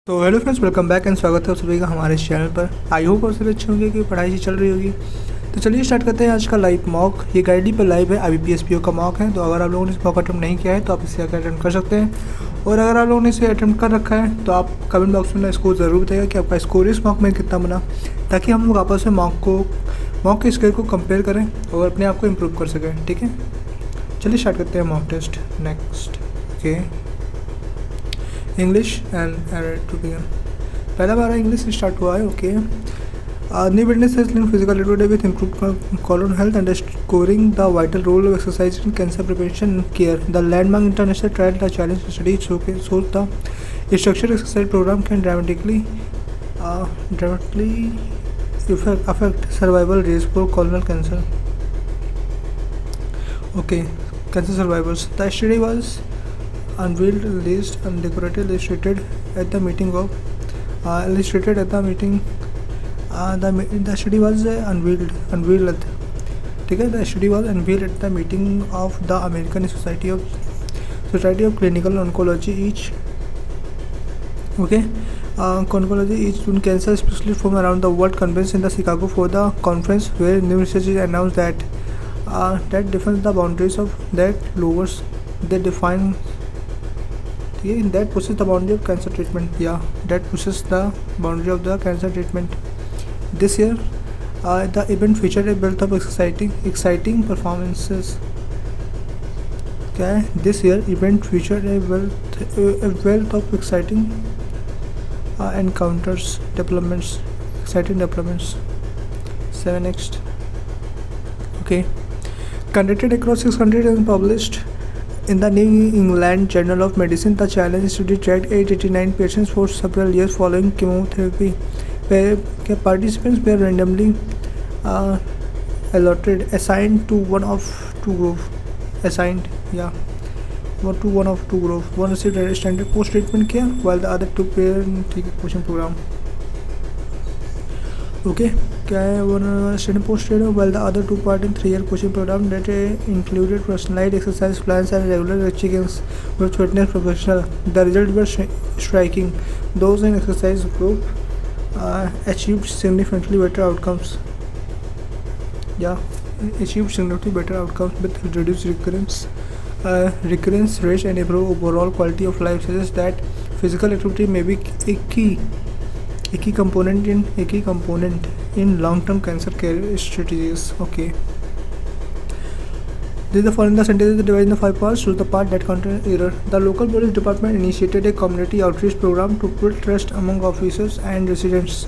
तो hello friends, welcome back and स्वागत है आप सभी का हमारे इस चैनल पर। आई होप आप सभी अच्छे होंगे कि पढ़ाई से चल रही होगी। तो चलिए स्टार्ट करते हैं आज का लाइव मॉक। ये गाइडी पर लाइव है, IBPS का मॉक है। तो अगर आप लोगों ने इस मॉक अटैम्प्ट नहीं किया है तो आप इसे आकर अटैम्प्ट कर सकते हैं। और अगर आप लोगों ने इसे अटैम्प्ट कर रखा है तो आप कमेंट बॉक्स में स्कोर ज़रूर बताइएगा कि आपका स्कोर इस मॉक में कितना बना, ताकि हम लोग आपस में मॉक के स्कोर को कंपेयर करें और अपने आप को इम्प्रूव कर सकें। ठीक है, चलिए स्टार्ट करते हैं mock test. Next okay, English and to begin. पहला बार इंग्लिश स्टार्ट हुआ है। Okay, new business has linked physical activity with improved colon health and underscoring the vital role of exercise in cancer prevention and care. The landmark international trial, the challenge study, shows the structured exercise program can dramatically affect survival rates for colon cancer. Okay, cancer survivors. The study was unveiled, released, and decorated, illustrated at the meeting. The study was unveiled. ठीक है, the study was unveiled at the meeting of the American Society of Clinical Oncology oncology each June. Cancer specialists from around the world convenes in the Chicago for the conference, where new research is announced that defines the boundaries of that pushes the boundary of cancer treatment. That pushes the boundary of the cancer treatment. This year, the event featured a wealth of exciting performances. This year event featured a wealth of exciting exciting developments. 7 next. Okay, conducted across 6 countries and published in the New England Journal of Medicine. The challenge study tracked 889 patients for several years following chemotherapy, where participants were randomly assigned to one of two groups. One received a standard post-treatment care, while the other took post program. Okay, one standard post-treatment, while the other took part in 3-year coaching program that included personalized exercise plans and regular check-ins with fitness professionals. The results were striking. Those in exercise group achieved significantly better outcomes. With reduced recurrence rates and improved overall quality of life. Suggests that physical activity may be a key component in long-term cancer care strategies. Okay, the sentence is divided into 5 parts. Choose the part that contains error. The local police department initiated a community outreach program to build trust among officers and residents,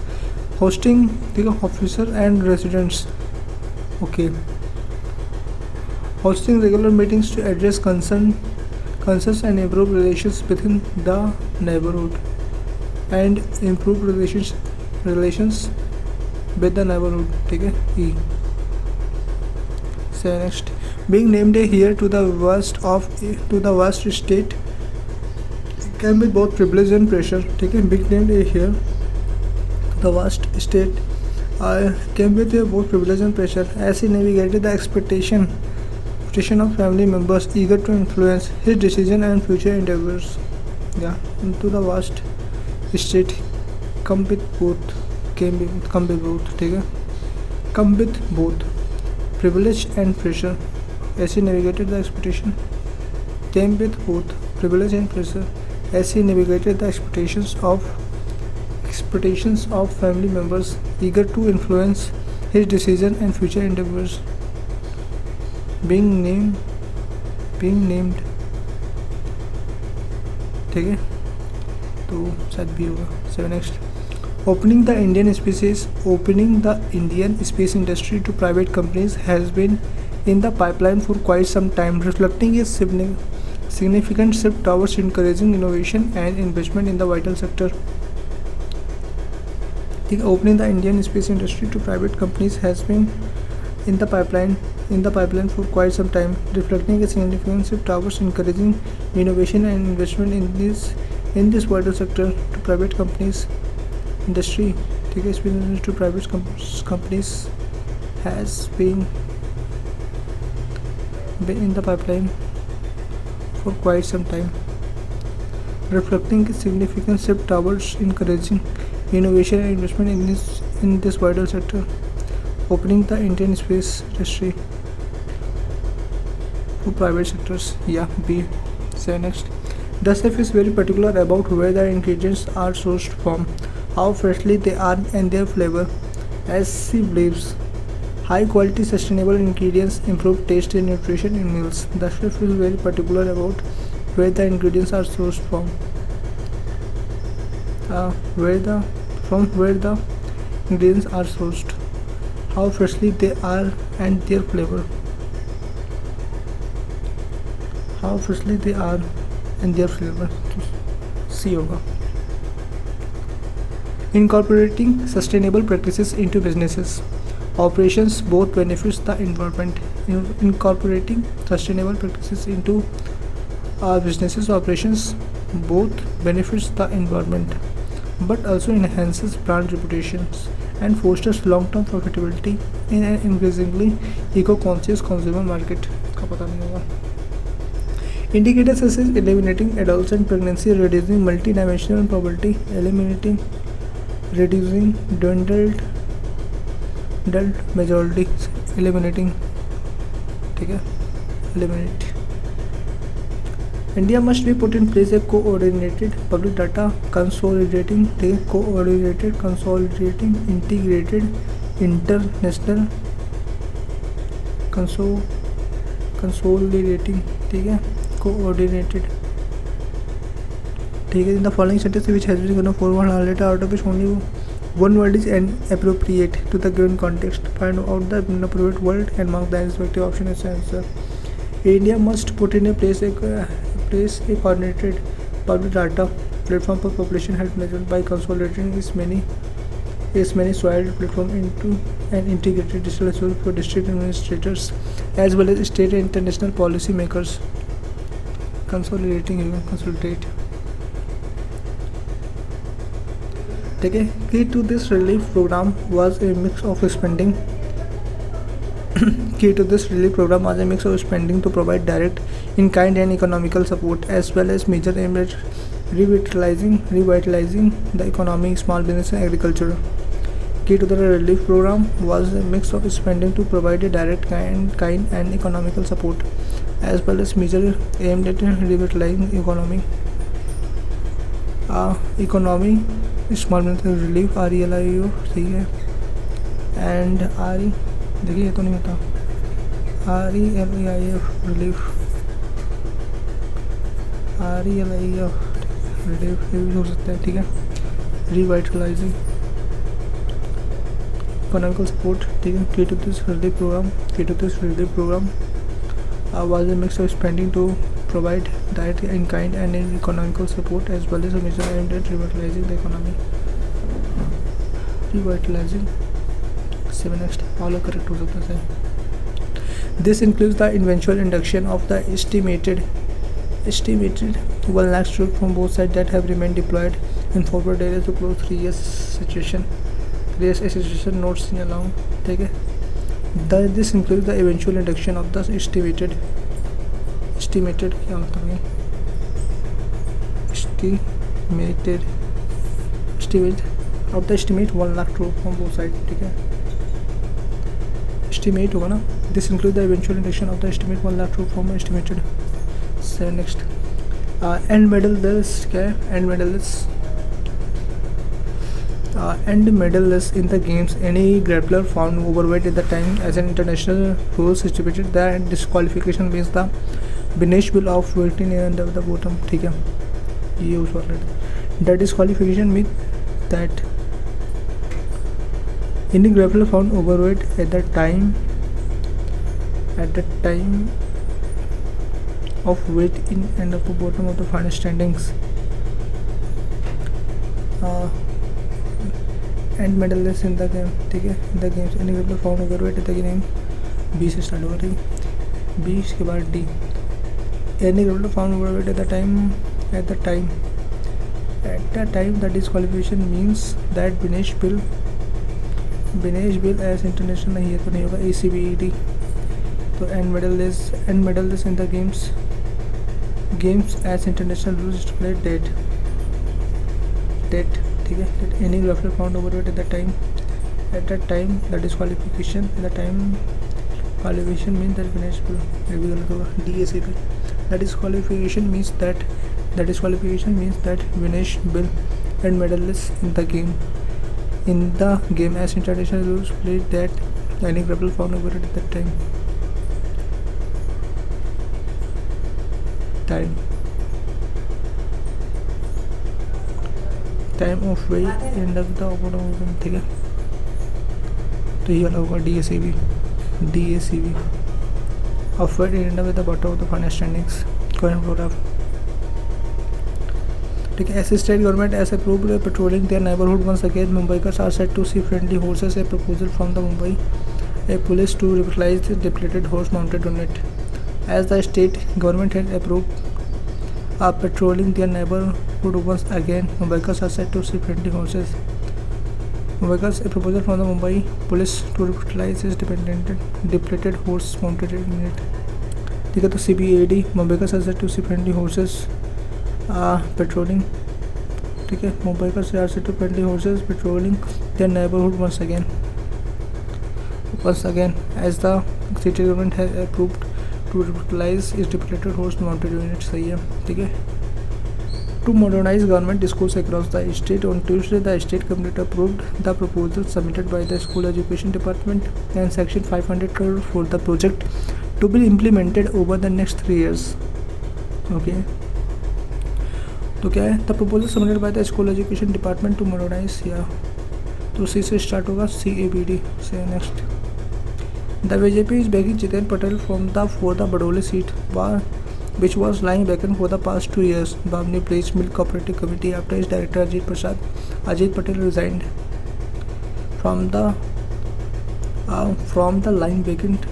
hosting the officer and residents. Okay, hosting regular meetings to address concerns and improve relations within the neighborhood. Relations with the neighborhood. ठीक है, E. So next, being named a heir to the vast state can be both privilege and pressure. ठीक है, being named a heir to the vast state can be both privilege and pressure, as he navigated the expectation of family members eager to influence his decision and future endeavors. Into the vast state come with both. ठीक है, come with both privilege and pressure, as he navigated the expectation. Came with both privilege and pressure, as he navigated the expectations of family members eager to influence his decision and future endeavors. Being named. ठीक है, तो शायद भी होगा. 7 next. Opening the Indian space industry to private companies has been in the pipeline for quite some time, reflecting a significant shift towards encouraging innovation and investment in the vital sector. Opening the Indian space industry to private companies has been in the pipeline for quite some time, reflecting a significant shift towards encouraging innovation and investment in this vital sector to private companies. Industry, space industry to private companies has been in the pipeline for quite some time, reflecting a significant shift towards encouraging innovation and investment in this vital sector, opening the Indian space industry to private sectors. Yeah, B. Say next. The chef is very particular about where the ingredients are sourced from, how freshly they are, and their flavor, as she believes high quality sustainable ingredients improve taste and nutrition in meals. The chef is very particular about where the ingredients are sourced from, where the ingredients are sourced, how freshly they are, and their flavor. How freshly they are and their flavor. C होगा. Incorporating sustainable practices into businesses operations both benefits the environment. Incorporating sustainable practices into businesses operations both benefits the environment, but also enhances brand reputations and fosters long-term profitability in an increasingly eco-conscious consumer market. का पता नहीं होगा. Indicators such as eliminating adolescent pregnancy, reducing multidimensional poverty, reducing dwindled majority, eliminating. ठीक है, eliminate. India must be put in place a coordinated public data consolidating, integrated international consolidating. ठीक है, coordinated. ठीक है, in the following sentence which has been given 4 word letter out of which only one word is appropriate to the given context. Find out the inappropriate word and mark the respective option as answer. India must put in place a coordinated public data platform for population health management by consolidating its many soiled platform into an integrated digital solution for district administrators as well as state and international policy makers. Consolidate. Okay. Key to this relief program was a mix of spending. Key to this relief program was a mix of spending to provide direct in-kind and economical support, as well as measures aimed at revitalizing the economy, small business and agriculture. Key to the relief program was a mix of spending to provide a direct kind and economical support, as well as measures aimed at revitalizing economy, small business relief, RELIO, ठीक है, and देखिए ये तो नहीं होता, RELIF relief, ये भी हो सकता है. ठीक है, revitalizing economical support. ठीक है. Key to this relief program was a mix of spending to provide direct in-kind and economical support, as well as a measure aimed at revitalizing the economy. Revitalizing. 7 next. All correct हो सकता है. This includes the eventual induction of the estimated 1 lakh troops from both sides that have remained deployed in forward areas to close 3 years situation. Notes seen along. ठीक है. This includes the eventual induction of the estimated क्या मतलब है? Estimate 1 lakh troops from both sides. ठीक है. Estimate होगा ना. This includes the eventual induction of the estimate 1 lakh troops from estimated. So next. End medalists क्या है? End medalists in the games, any grappler found overweight at the time as an international rules stipulated that disqualification means the Vinesh will of weighting and the bottom. ठीक है, ये उस वाला. The disqualification means that any grappler found overweight at the time of weight in and at the bottom of the final standings. And medallist in the game. ठीक है, in the games any group found overweight the game. B से start होगा. ठीक है, B के बाद D. Any group found overweight at the time the disqualification means that Vinesh bill as international नहीं है तो नहीं होगा. ACBED. तो and medallist in the games games as international rules stipulate that ठीक है that any referee found overweight at that time the disqualification at the time qualification means that Vinesh will भी गलत होगा DACP the disqualification means that Vinesh will end medalist in the game as international rules played that any referee found overweight at that time time of way end of the open ठीक है तो ये वाला होगा DACB of weight end of the bottom of the final standings photograph ठीक है ऐसे state government as approved patrolling their neighbourhood once again Mumbaikars are set to see friendly horses a proposal from the Mumbai a police to revitalize the depleted horse mounted unit as the state government had approved patrolling their neighborhood once again Mumbaikars are set to see friendly horses Mumbaikars a proposal from the Mumbai police to revitalize its depleted horse mounted unit ठीक है तो CBAD Mumbaikars are set to see friendly horses patrolling ठीक है Mumbaikars are set to friendly horses patrolling their neighborhood once again as the city government has approved to revitalize its depleted horse mounted unit सही है ठीक है to modernize government schools across the state on Tuesday the state cabinet approved the proposal submitted by the school education department and section 500 crore for the project to be implemented over the next 3 years okay तो क्या है the proposal submitted by the school education department to modernise या तो C से start होगा CABD से next the BJP is backing Jiten Patel from the for the Badole seat which was lying vacant for the past 2 years. Bamni Place Milk Cooperative Committee after its director Ajit Patel resigned from the line vacant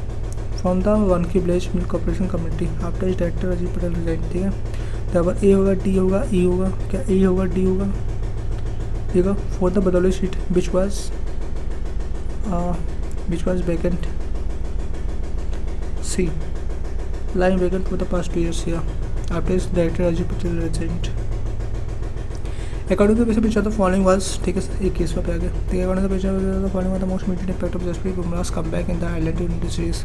from the Wanki Place Milk Corporation Committee after its director Ajit Patel resigned ठीक है तब A होगा D होगा E होगा क्या A होगा D होगा ठीक है for the Badole seat which was vacant C lying vacant for the past 2 years here after its director Ajit Patel resigned according to the picture the following was ठीक है एक case पे आ गया ठीक है according to the picture the following was the most immediate impact of Jasprit Bumrah's comeback in the Ireland Unity series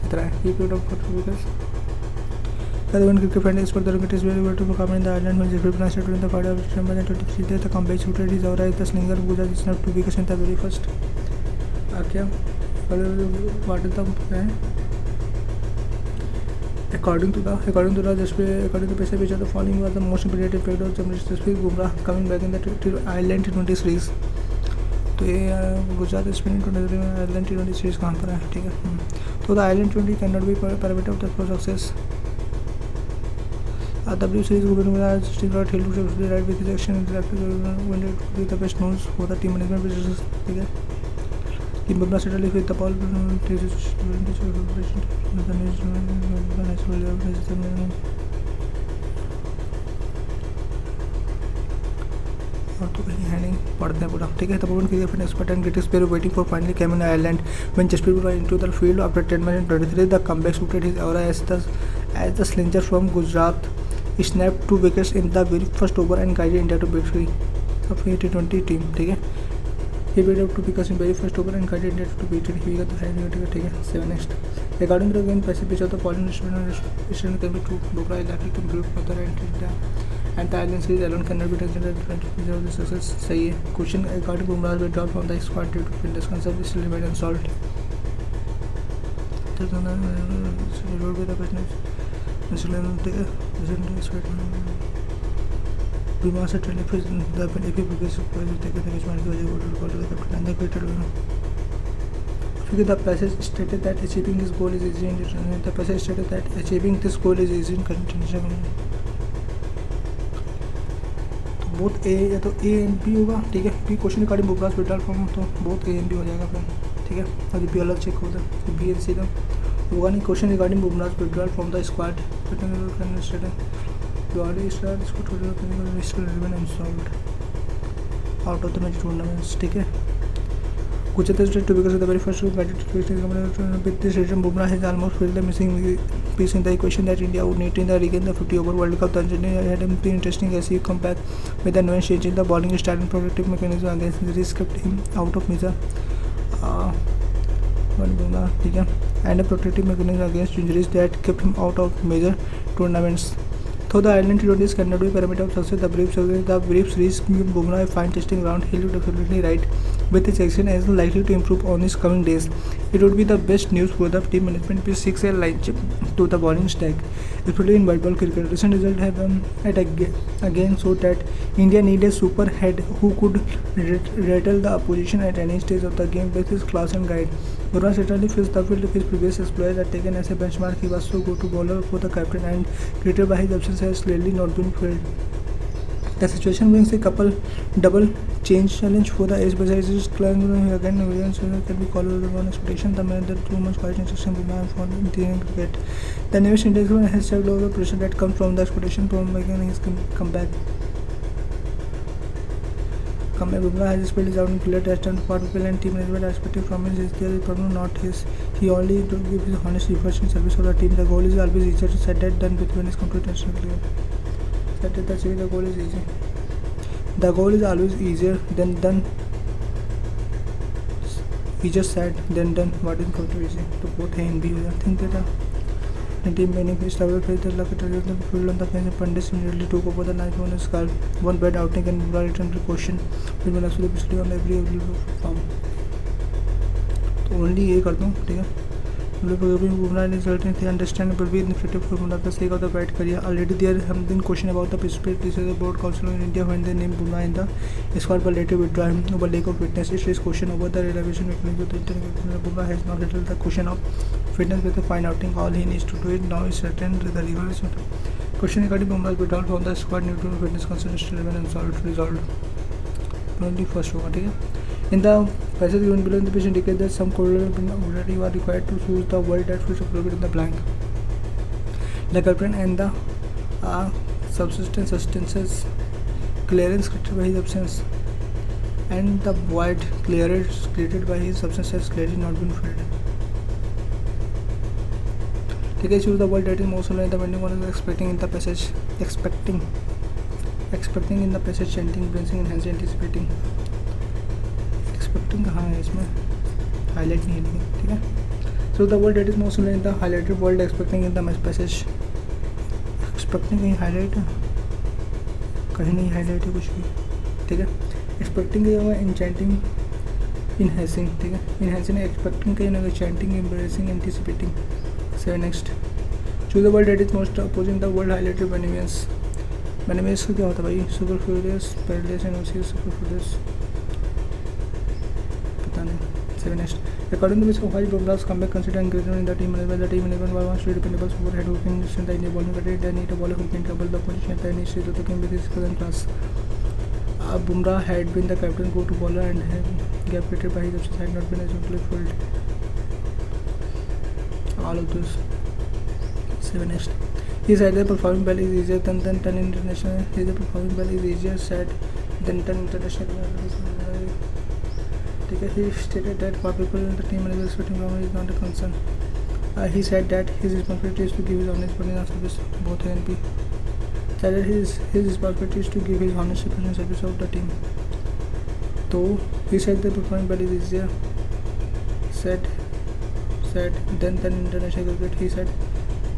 इतना है ये period of because the event cricket fan expert the cricket is very well to come in the Ireland when Jasprit Bumrah started in the part of December 2023 the comeback suited his aura the slinger Gujarat is not to be in the very first क्या what is the according to the picture the following was the most immediate impact of Jasprit Bumrah coming back in the Ireland T20 series तो ये Gujarat spinning Ireland T20 series कहाँ पर है ठीक है तो the Ireland T20 can not B parameter of the success W series Bumrah still got held to the right with his action interactive when it with the best news for the team management business ठीक है Team Bumrah settled with the ball तो कहीं है नहीं पढ़ते हैं पूरा ठीक है तब उनकी expert and critics were waiting for finally came in Ireland when Jasprit Bumrah into the field after 10 minutes 23 the comeback suited his aura as the slinger from Gujarat snapped 2 wickets in the very first over and guided India to victory of T20 team ठीक है he made up 2 wickets in very first over and guided India to victory ठीक है 7 next regarding the game passive pitch of the following instrument can be true Bumrah is likely to improve further and the Ireland series alone cannot be taken as the success सही है question regarding Bumrah's withdrawal from the squad due to fitness concern still remain unsolved Bumrah से trend फिर the AP biggest player taken the match की वजह से call to the captain and the cricketer the passage stated that achieving this goal is easy in the passage stated that achieving this goal is easy in continuation तो both A या तो A and B होगा ठीक है B question regarding Bumrah withdrawal from तो both A and B हो जाएगा फिर ठीक है और B अलग चेक होता है B and C का होगा नहीं question regarding Bumrah withdrawal from the squad इसको थोड़ा out of the match tournaments ठीक है Kucheta is to because of the very first battle with this region, Bumrah has almost filled the missing piece in the equation that India would need in the regain the 50 over World Cup. Tanzania had been interesting as he come back with a nuance change in the bowling style and protective mechanism against injuries kept him out of major and a protective mechanism against injuries that kept him out of major tournaments. Though the Ireland T20s cannot be a parameter of success, the Briefs reached Bumrah a fine testing ground. He looked absolutely right, with his action as likely to improve on his coming days. It would be the best news for the team management with 6 line chip to the bowling stack, especially in white ball cricket. Recent results have again showed that India need a super head who could rattle the opposition at any stage of the game with his class and guide. Bumrah certainly feels the field of his previous exploits are taken as a benchmark. He was so go-to bowler for the captain and created by his absence has clearly not been filled. The situation brings a double change challenge for the ace. Besides his climb again, Williams can be called on expectation. The man that too much quite interesting Bumrah for Indian cricket. The newest index has checked over the pressure that comes from the expectation from making his comeback. Bumrah has spelled his out in clear test and for people and team management are expected from him is there problem not his. He only to give his honest efforts in service of the team. The goal is always easier to set that done with when his complete attention clear. Set it the the goal is easy. The goal is always easier than done. He just said then done. What is controversy to both A and B? I think that the team management struggled with the luck to the field on the fence. Pandits immediately took over the ninth one scarf. One bad outing and Bumrah returned to question. Will be absolutely on every form. तो only ये कर दूँ ठीक है Bumrah is certainly understandable be ineffective for Bumrah the sake of the bad career. Already there have been question about the participate this is the board council in India when they named Bumrah in the squad but later withdraw him over lack of fitness. It raised question over the relegation mechanism of the international. Bumrah has now settled the question of fitness with a fine outing. All he needs to do it now is certain the legal question regarding Bumrah's withdrawal from the squad due to fitness concern still remain unsolved resolved. Only first होगा ठीक है. In the passage given below, the page indicates that some correlations already were required to choose the word that fits appropriate in the blank. The culprit and the substances clearance created by his absence and the void clearance created by his absence has clearly not been filled. ठीक है, choose the word that is most in the bending one is expecting in the passage, expecting in the passage, chanting, bracing, enhancing, anticipating. Expecting कहाँ है इसमें highlight नहीं है ठीक है. So the word that is most in the highlighted word expecting in the passage. Expecting कहीं highlight है कहीं नहीं हाईलाइट है कुछ भी ठीक है. एक्सपेक्टिंग कहीं होगा इंचेंटिंग इनहेंसिंग ठीक है. इनहेंसिंग एक्सपेक्टिंग कहीं होगा chanting embracing anticipating. So next choose the word that is most opposing the word highlighted बेनिमियंस. बेनिमियंस का क्या होता है भाई सुपरफ्लूरियस पैरेलियस एनोसियस सुपरफ्लूरियस. According to which Ohio Bumrah's comeback considered encouragement in the team management. The team management wants to dependable super head who can stand the India bowling category. They need a bowler who can trouble the opposition at any stage of the game with his current class. Bumrah had been the captain go-to bowler and gap created by his absence had not been exemplary filled. All of this. 7 next. He said that performing well is easier than international. He said performing well is easier said than international. He stated that for people in the team manager expecting from him is not a concern. He said that his responsibility is to give his honest opinion service both A and B. Said that his responsibility is to give his honest opinion service of the team. So he said that performing well is easier said than international cricket. He said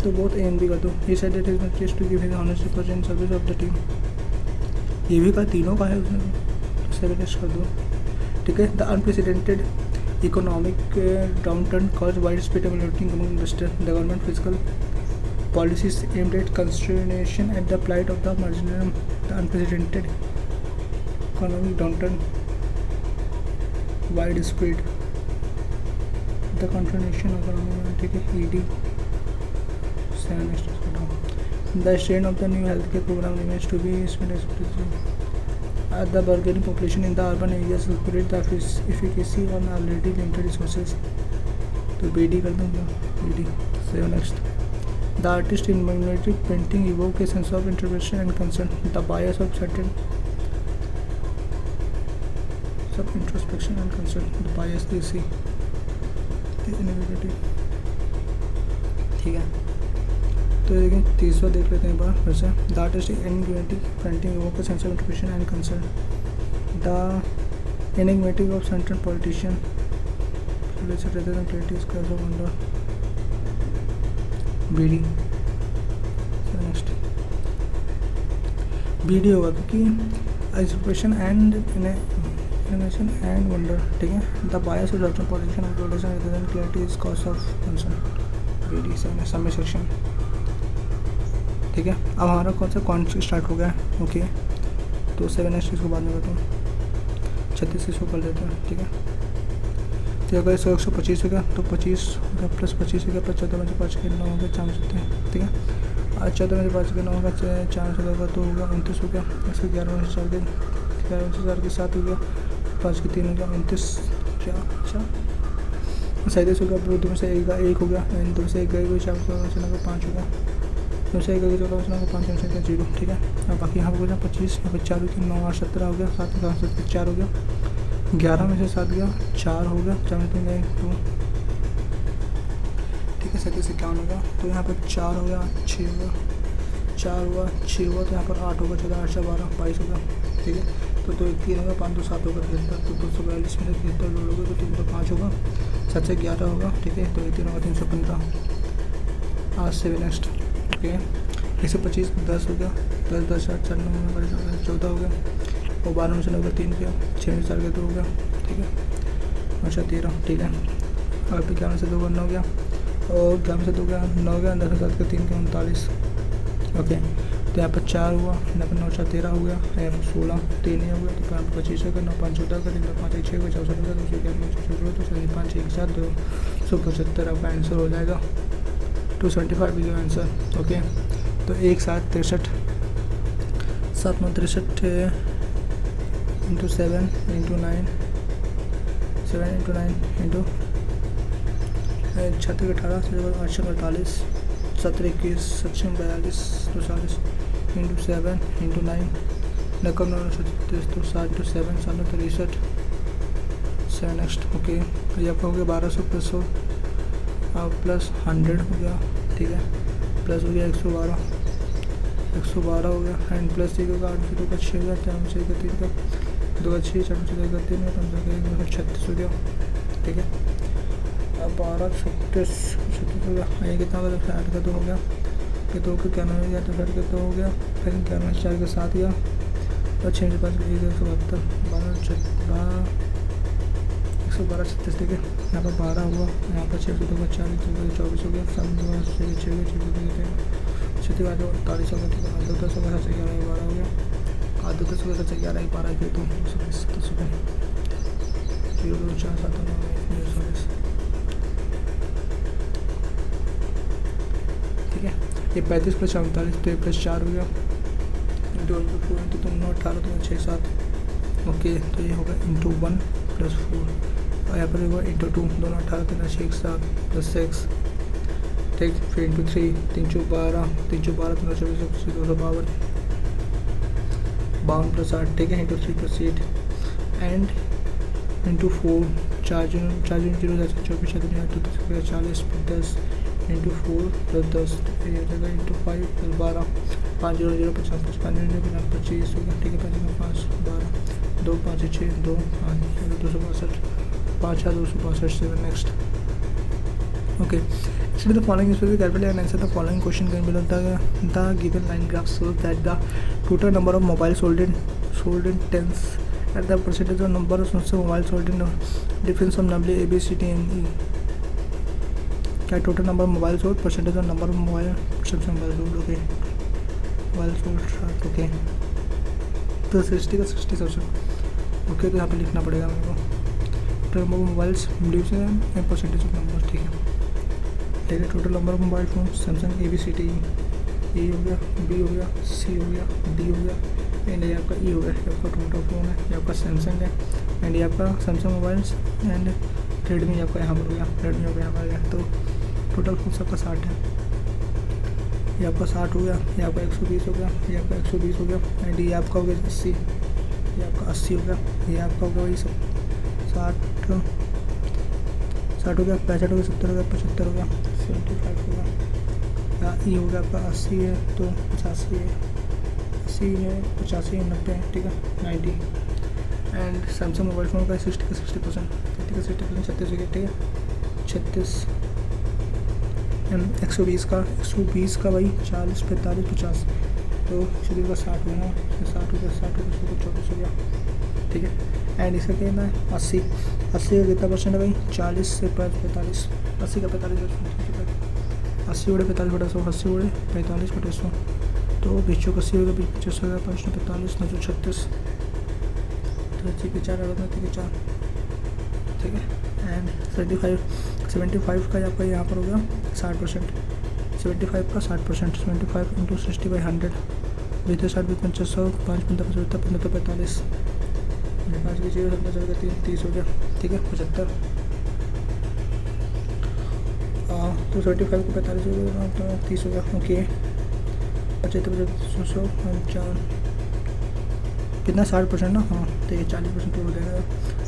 तो both A and B कर दो. He said that his responsibility is to give his honest opinion service of the team. ये भी कहा तीनों का है उसने तो 7 कर दो ठीक है. The unprecedented economic downturn cause widespread among investor. The government physical policies aimed at consternation at the plight of the marginal. The unprecedented economic downturn widespread the consternation of ठीक है ED. The strain of the new health care program remains to be the burgeoning population in the urban areas supported the efficacy on already limited resources. तो BD कर दूँगा BD. So next, the artist in magnetic painting evoke a sense of interpretation and concern. The bias of certain of introspection and concern the bias AC inability. ठीक है, तो देखिए तीसरा देख लेते हैं एक बार फिर से। The artistic enigmatic painting evoke sense of introspection and concern the enigmatic of central politician rather than clarity is cause of wonder BD। so next BD होगा क्योंकि expression and animation and wonder. ठीक है, the bias of central politician and politician rather than clarity is cause of concern BD समय section. ठीक है, अब हमारा कौन सा कौन स्टार्ट हो गया। ओके, तो 7 नेक्स्ट इसको बाद में बताऊँ, 36 इसको कर देते हैं। ठीक है, तो अगर 125 हो गया तो 25 हो गया प्लस 25 हो गया प्लस 14 में से 5 के 9 हो गया 4 सकते हैं। ठीक है, आज 14 में से 5 के 9 होगा 4 से होगा तो होगा 29 हो गया। इसके 11 में से 4 के 11 में से 4 के 7 हो गया, 5 के 3 हो गया 29 क्या अच्छा 37 हो गया। 2 में से 1 हो गया, 2 में से 1 गए 4 से 9 5 हो गया, 2 से 1 गए 14 से 9 5 में से 0। ठीक है, अब बाकी यहाँ पर हो गया 25 यहाँ पर 4 की 9 8 17 हो गया, 7 में से 4 हो गया, 11 में से 7 गया 4 हो गया, 4 में 3 गए 2। ठीक है, 37 51 हो गया, तो यहाँ पर 4 हो गया 6 हो गया, 4 हुआ 6 हुआ, तो यहाँ पर 8 होगा 14 8 12 22 होगा। ठीक है, तो 2 1 3 होगा, 5 2 7 होगा 73, तो 242 में से 73 जोड़ होगा तो 3 2 5 होगा, 7 से 11 होगा। ठीक है, तो 1 3 होगा 315 आज 7 नेक्स्ट। ओके, 125 10 हो गया, 10 10 8 4 9 14 हो गया, और 12 में से 9 3 गया, 6 में से 4 2 हो गया। ठीक है, अच्छा 13। ठीक है, और फिर 11 में से 2 9 गया, और 11 में से 2 गया 9 गया, 10 में 7 के 3 गया 39। ओके, तो यहाँ पर 4 हुआ, यहाँ पर 9 4 13 हो गया, यहाँ पर 16 3 नहीं हो गया, तो यहाँ पर 25 हो गया, 9 5 14 का 3 5 1 6 हो गया, 64 हो गया, 211 तो 5 1 7 275 आपका आंसर हो जाएगा। 275 इज आंसर। ओके, तो 1 7 63 7 9 63 into 7 into 9 7 into 9 into 36 18 8 48 17 21 7 42 240 into 7 into 9 नकम 9 37 तो 7 इंटू 7 7 63 7 नेक्स्ट। ओके, ये आपका हो गया 1200 प्लस 100 प्लस 100 हो गया। ठीक है, प्लस हो गया 112 हो गया, एंड प्लस 3 होगा 8 से 2 का 6 हो गया, 4 में से 3 का 2 का 6 4 में से 2 का 3 का 36 हो गया। ठीक है, अब 12 36 हो गया, ये कितना होगा 8 का 2 हो गया, फिर 2 का 91 हो गया, तो 8 का 2 हो गया, फिर 11 में 4 का 7 गया, और 6 में 5 का 172 12 36। ठीक है, यहाँ पर 12 हुआ, यहाँ पर 6 से 2 का 4 24 हो गया, 7 में 6 6 छत्तीस 48 हो गया। ठीक है, 8 10 हो गया 7 11 12 हो गया, 8 10 हो गया 7 11 12 फिर 2 27 हो गया 0 2 4 7 9 1 ठीक है, ये 35 प्लस 44 तो ये प्लस 4 हो गया, 2 तो 9 18 तो 6 7। ओके, तो ये होगा इंटू 1 प्लस 4, और यहाँ पर होगा इंटू 2 दोनों 18 3 6 7 प्लस 6। ठीक, फिर इंटू 3 3 12 3 12 3 24 252 52 प्लस 8। ठीक है, into 3 plus 8 and into 4 4 0 24 40 10 into 4 plus 10 ये हो जाएगा इंटू 5 प्लस 12 5 0 0 50 55 25 हो गया। ठीक है, 5 12 2 5 6 2 5 262 5 262 7 next. Okay, study the following is carefully and answer the following question can below. The given line graph shows that the total number of mobiles sold in tens at the percentage of number of mobiles sold in difference of numbers A B C D and E. क्या total number mobile sold percentage of number mobile mobile sold. Okay, mobile sold. Okay, तो 60 का 60%। Okay, तो यहाँ पे लिखना पड़ेगा मेरे को total number mobiles division and percentage of number. ठीक है, ठीक है, total number of mobile phone Samsung ABCD ए हो गया, बी हो गया, सी हो गया, डी हो गया, एंड ये आपका ई हो गया। ये आपका टोटल फ़ोन है, ये आपका सैमसंग है, एंड ये आपका सैमसंग मोबाइल्स, एंड रेडमी आपका यहाँ पर हो गया, रेडमी हो गया यहाँ पर गया। तो टोटल फोन सबका 60 है, ये आपका 60 हो गया, ये आपका 120 हो गया, ये आपका 120 हो गया, एंड ये आपका हो गया 80, ये आपका 80 हो गया, ये आपका हो गया वही 60 हो गया, 65 हो गया, 70 हो गया, 75 हो गया, 75 हो गया, ये हो गया आपका 80 है तो 85 है, 80 है 85 है 90 है, ठीक है 90। एंड सैमसंग मोबाइल फ़ोन का 60 का 60%, 30 का 60%, 36 हो गया, ठीक है 36। 120 का भाई 40 45 50, तो 120 का 60 हुआ ना, 60 हो गया 24 हो गया, ठीक है। एंड इसका कहना है 80 का कितना परसेंट है भाई, 40 से 45, 80 का 45%, 80 बड़े 45 बटा 100, 80 बड़े 45 बटे 100, तो 20 का 80 हो गया, 25 हो गया, 5 45 936, तो 4 ठीक है। एंड 75 का आपका यहाँ पर हो गया 60%, 75 का 60%, 75 इंटू 60/100, 20 60 50 100, 5 15 75 15 45, 5 की 0 17 चल गया 3 30 हो गया, ठीक है 75। तो 75 को 45 हो गया तो 30 हो गया, ओके 75 100 4 कितना 60% ना, हाँ तो ये 40% तो हो जाएगा।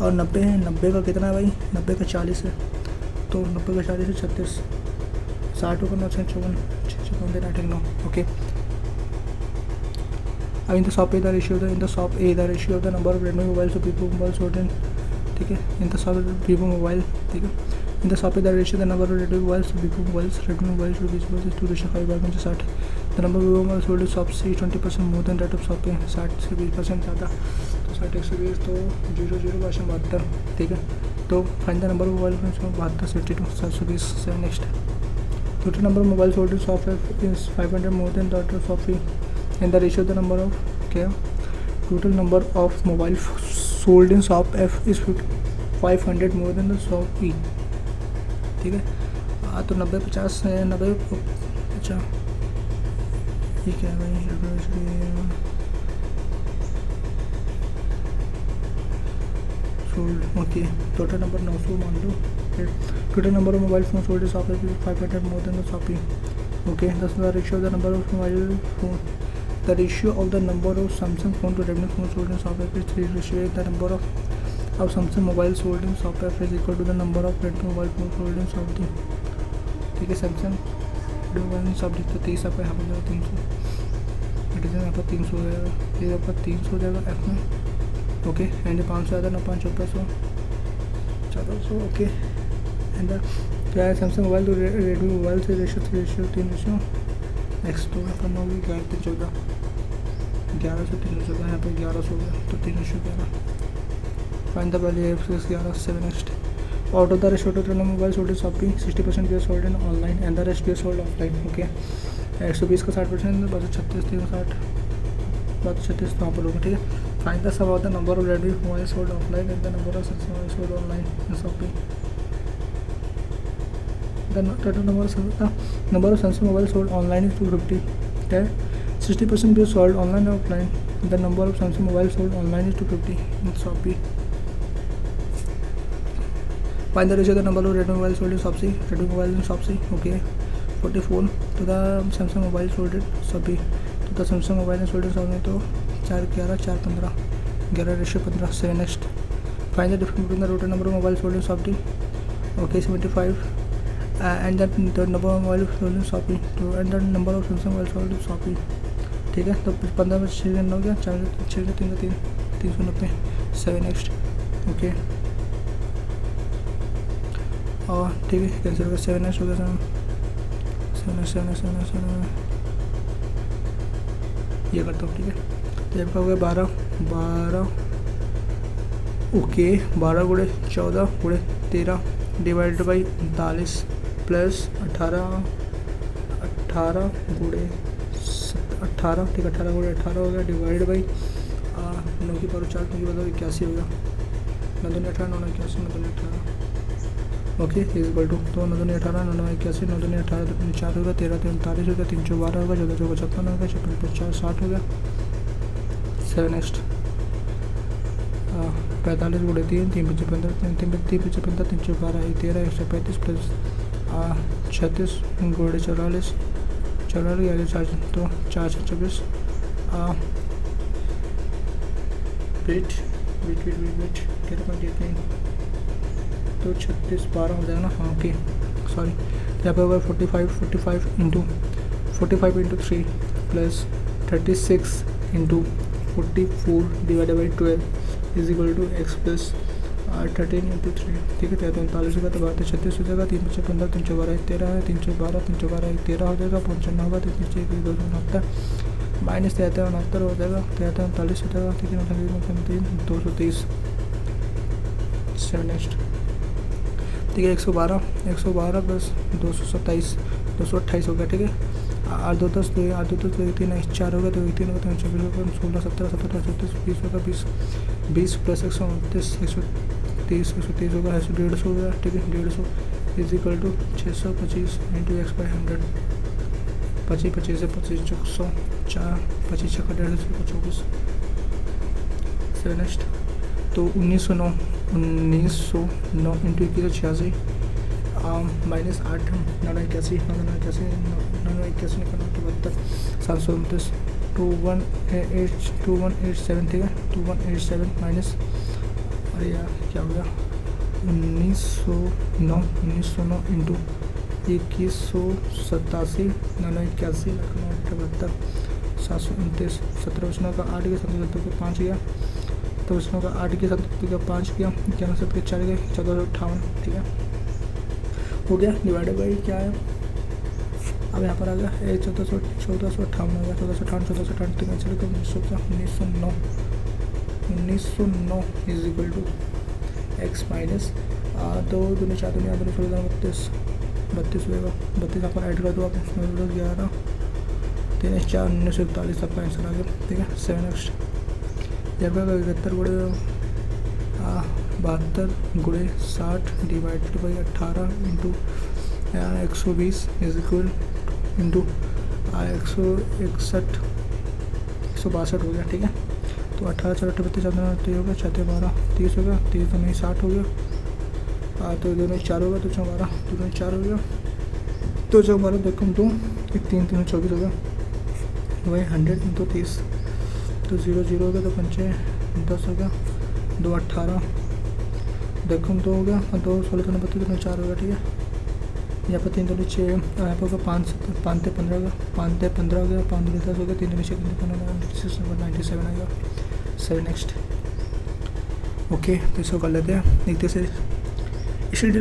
और 90 है, 90 का कितना है भाई, 90 का 40 है, तो 90 का 40 है 36, 60 का 9 54 देना, ठीक ना, okay. In the shop the ratio the ratio of the number of Redmi mobile to Vivo mobile sold in, ठीक है, in the shop Vivo mobile, ठीक है, in the shop the ratio the number of Redmi mobile to Vivo mobiles Redmi mobile to Vivo mobile 2:5 the number Vivo mobile sold shop से 20% more than that of shop पे, 60 से 20% ज़्यादा, तो 60 120 तो 0.72, ठीक है। तो find the number of mobile 72 62 720 7 next. Total number of mobile sold in shop is 500 more than that of shop पे, and the ratio of the number of total number of mobile sold in shop F is 500 more than the shop E, ठीक है। तो 90 50 है, 90 अच्छा ठीक है भाई, sold okay, total number 900 मान लो, total number of mobile phone sold in shop F is 500 more than the shop E, okay। Thus the ratio of the number of mobile phone, the ratio of the number of Samsung phone to Redmi phone sold in shop F is 3:8, the number of Samsung mobile sold in shop F is equal to the number of Redmi mobile phone sold in shop D, ठीक है। Samsung mobile shop D तो 30 आपका यहाँ पर जाएगा 300, detail यहाँ पर 300 हो जाएगा, ये आपका 300 हो जाएगा एफ में, ओके। एंड 500 आया था ना, 5 1400 1400, ओके। एंड क्या है सैमसंग मोबाइल तो रेडमी मोबाइल से रेशियो 3:3 नेक्स्ट, तो यहाँ पर 9 11 14 11 से 314 यहाँ पर 1100 हो गया, तो 311 fine the value F 11 7 next. Out of the ratio total mobile sold in shopping 60% we are sold in online and the rest we are sold offline, okay. 120 का 60%, 236 360 236 तो वहाँ पर होगा, ठीक है। Fine the sum of the number of Redmi mobile sold offline and the number of Samsung mobile sold online in shopping. The total number of Samsung mobile sold online is 250. 60% be sold online or offline. The number of Samsung mobile sold online is 250 in Shopee. Find the ratio of the number of Redmi mobile sold in Shopee. Redmi mobile in Shopee. Okay. 44 to the Samsung mobile sold in Shopee. To the Samsung mobile sold in Shopee तो 4 11 4 15 11 ratio 15 7 next. Find the difference between the total number of mobile sold in Shopee. Okay 75. And that the number of mobile sold in Shopee to and the number of Samsung mobile sold in Shopee, ठीक है। तो 15 में 6 हो गया, 4 6 3 390 7 next, okay. और ठीक है cancel हो गया, 7 नेक्स्ट हो गया, 7 ये करता हूँ, ठीक है। तो आपका हो गया 12 ओके, 12 गुणे 14 गुणे 13 डिवाइडेड बाई 39 प्लस 18 गुणे 18, ठीक है 18 गुणे 18 हो गया डिवाइड बाई 9 की पावर 4 की बताओ 81 होगा, 9 दूनी 18 9 81 9 दूनी 18, ओके इज इक्वल टू, तो 9 दूनी 18 9 81 9 दूनी 18 तो 4 होगा, 13 39 होगा, 3 12 होगा, 14 54 होगा, 56 50 60 होगा, 7 नेक्स्ट 45 गुणे 3 3 55 3 55 3 12 13 135 प्लस 36 गुणे 44 44 4 तो 4 24 वेट 13.89 तो 36 12 हो जाएगा ना, हाँ ओके सॉरी। यहाँ पे होगा 45 into 3 plus 36 into 44 divided by 12 is equal to X plus 13 into 3, ठीक है। 43 होगा तो 36 हो जाएगा, 3 5 15 3 12 13 है, 3 12 13 हो जाएगा, 55 होगा, 3 1 2 69 माइनस 73 हो जाएगा, 43 हो जाएगा, ठीक है। 230 नेक्स्ट, ठीक है। 112 प्लस 227 228 हो गया, ठीक है। 8 2 10 2 8 2 10 2 3 4 होगा, 2 3 होगा, 3 24 होगा, 16 17 17 34 20 होगा, 20 प्लस 129 130 होगा, 150 होगा, ठीक है। 150 is equal to 625 into X by 100, 25 से 25 100 4 25 छक्का 150 24 7 नेक्स्ट। तो 1909 इंटू 2186 माइनस 8 981 72 729 2187, ठीक है। 2187 माइनस, अरे यार क्या हो गया, 1909 इंटू 2187 981 72 729 17 बचनों का 8 गया, 77 का 5 गया, तो बचनों का 8 गया, 77 का 5 गया, 97 के 4 गए, 1458, ठीक है हो गया। डिवाइडेड बाई क्या है, अब यहाँ पर आ गया 1458 हो गया, 1458 तीन चलो तो 1909 is equal to X minus 2 दूनी 4 दूनी 8 दूनी 16 32 होगा, 32 यहाँ पर ऐड कर दो आप, 11 3 4 1941 आपका आंसर आ गया, ठीक है। 7 नेक्स्ट। यहाँ पर 71 गुणे 60 divided by 18 into 120 is equal into 161 162 हो गया, ठीक है। तो 18 4 32 14 हो गया, 6 12 30 हो गया, 30 तो नहीं 60 हो गया, तो दोनों 4 होगा, तो 12 दोनों 4 हो गया, तो 12 देखो तो 1 3 3 24 हो गया, वही 100 इंटू 30 तो 0 0 हो गया, तो 5 10 हो गया, 2 18 देखो 2 हो गया, 2 16 दोनों 32 दोनों 4 हो गया, ठीक है। यहाँ पर 3 दोनों 6, यहाँ पर होगा 5 5 15 होगा, 5 15 हो गया, 5 2 10 हो गया, 3 दोनों 6 3 97 आएगा। 7 नेक्स्ट। ओके तो इसको कर लेते हैं, देखते से इसी the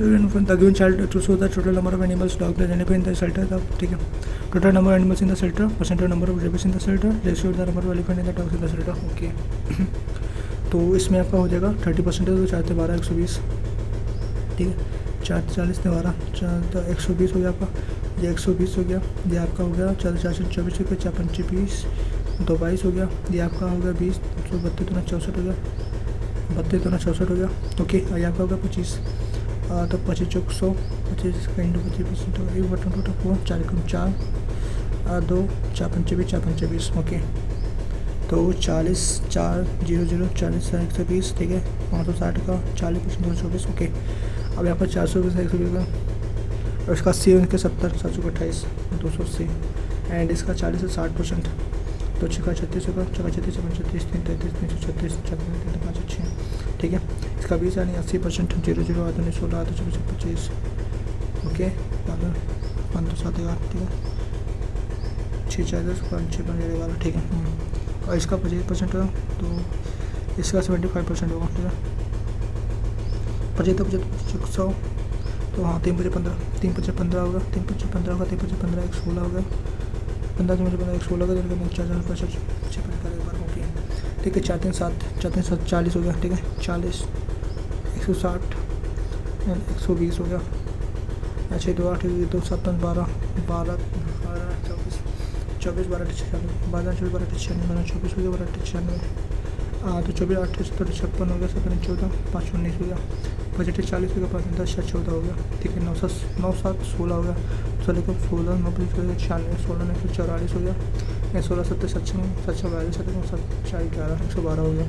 given child to show the total number of animals dog the animal in the shelter, ठीक है। Total number of animals in the shelter, percentage number of rabbits in the shelter, ratio the number of elephant in the dogs in the shelter, okay. तो इसमें आपका हो जाएगा 30%, तो 4 से 12 120, ठीक है। 4 40 से 12 4 तो 120 हो गया आपका, ये 120 हो गया, ये आपका हो गया 4 4 24 हो गया, 4 5 20 2 22 हो गया, ये आपका हो गया 20 तो 32 तो 64 हो गया, 32 तो 64 हो गया, ओके। और ये आपका हो गया 25 तो 25 चौक 100 25 का इंटू 25% तो 1 बटन 2 4 4 4 2 4 25 4 25, ओके। तो 40 4 0 0 40 120, ठीक है। 560 का 40% 224, ओके। अब यहाँ पर 420 120 का, और इसका 80 उनके 70 7 28 280 एंड इसका 40 से 60%, तो 6 का 36 होगा, 6 का 36 35 3 33 336 4 5 6, ठीक है। इसका 20 यानी 80% 0 0 8 16 8 24 25, ओके। 5 तो 7 11, ठीक है। 6 4 10 5 6 5 11, ठीक है। और इसका 25% होगा, तो इसका 75% होगा, ठीक है। 75 100, तो हाँ 3 5 15 3 5 15 होगा, 3 5 15 होगा, 3 5 15 1 16 होगा, 15 3 5 15 1 16 होगा, 4 4 5 6 ओके, ठीक है। 4 3 7 40 हो गया, ठीक है। 40 160 120 हो गया, 6 2 8 2 7 12 12 24 12 96 12 24 12 96 24 हो गया, 12 96 तो 24 8 56 हो गया, 7 14 5 19 हो गया, 25 40 हो गया, 5 10 14 हो गया, ठीक है। 9 7 16 हो गया, 16 को 16 9 96 16 9 44 हो गया, 16 7 7 42 7 4 11 112 हो गया।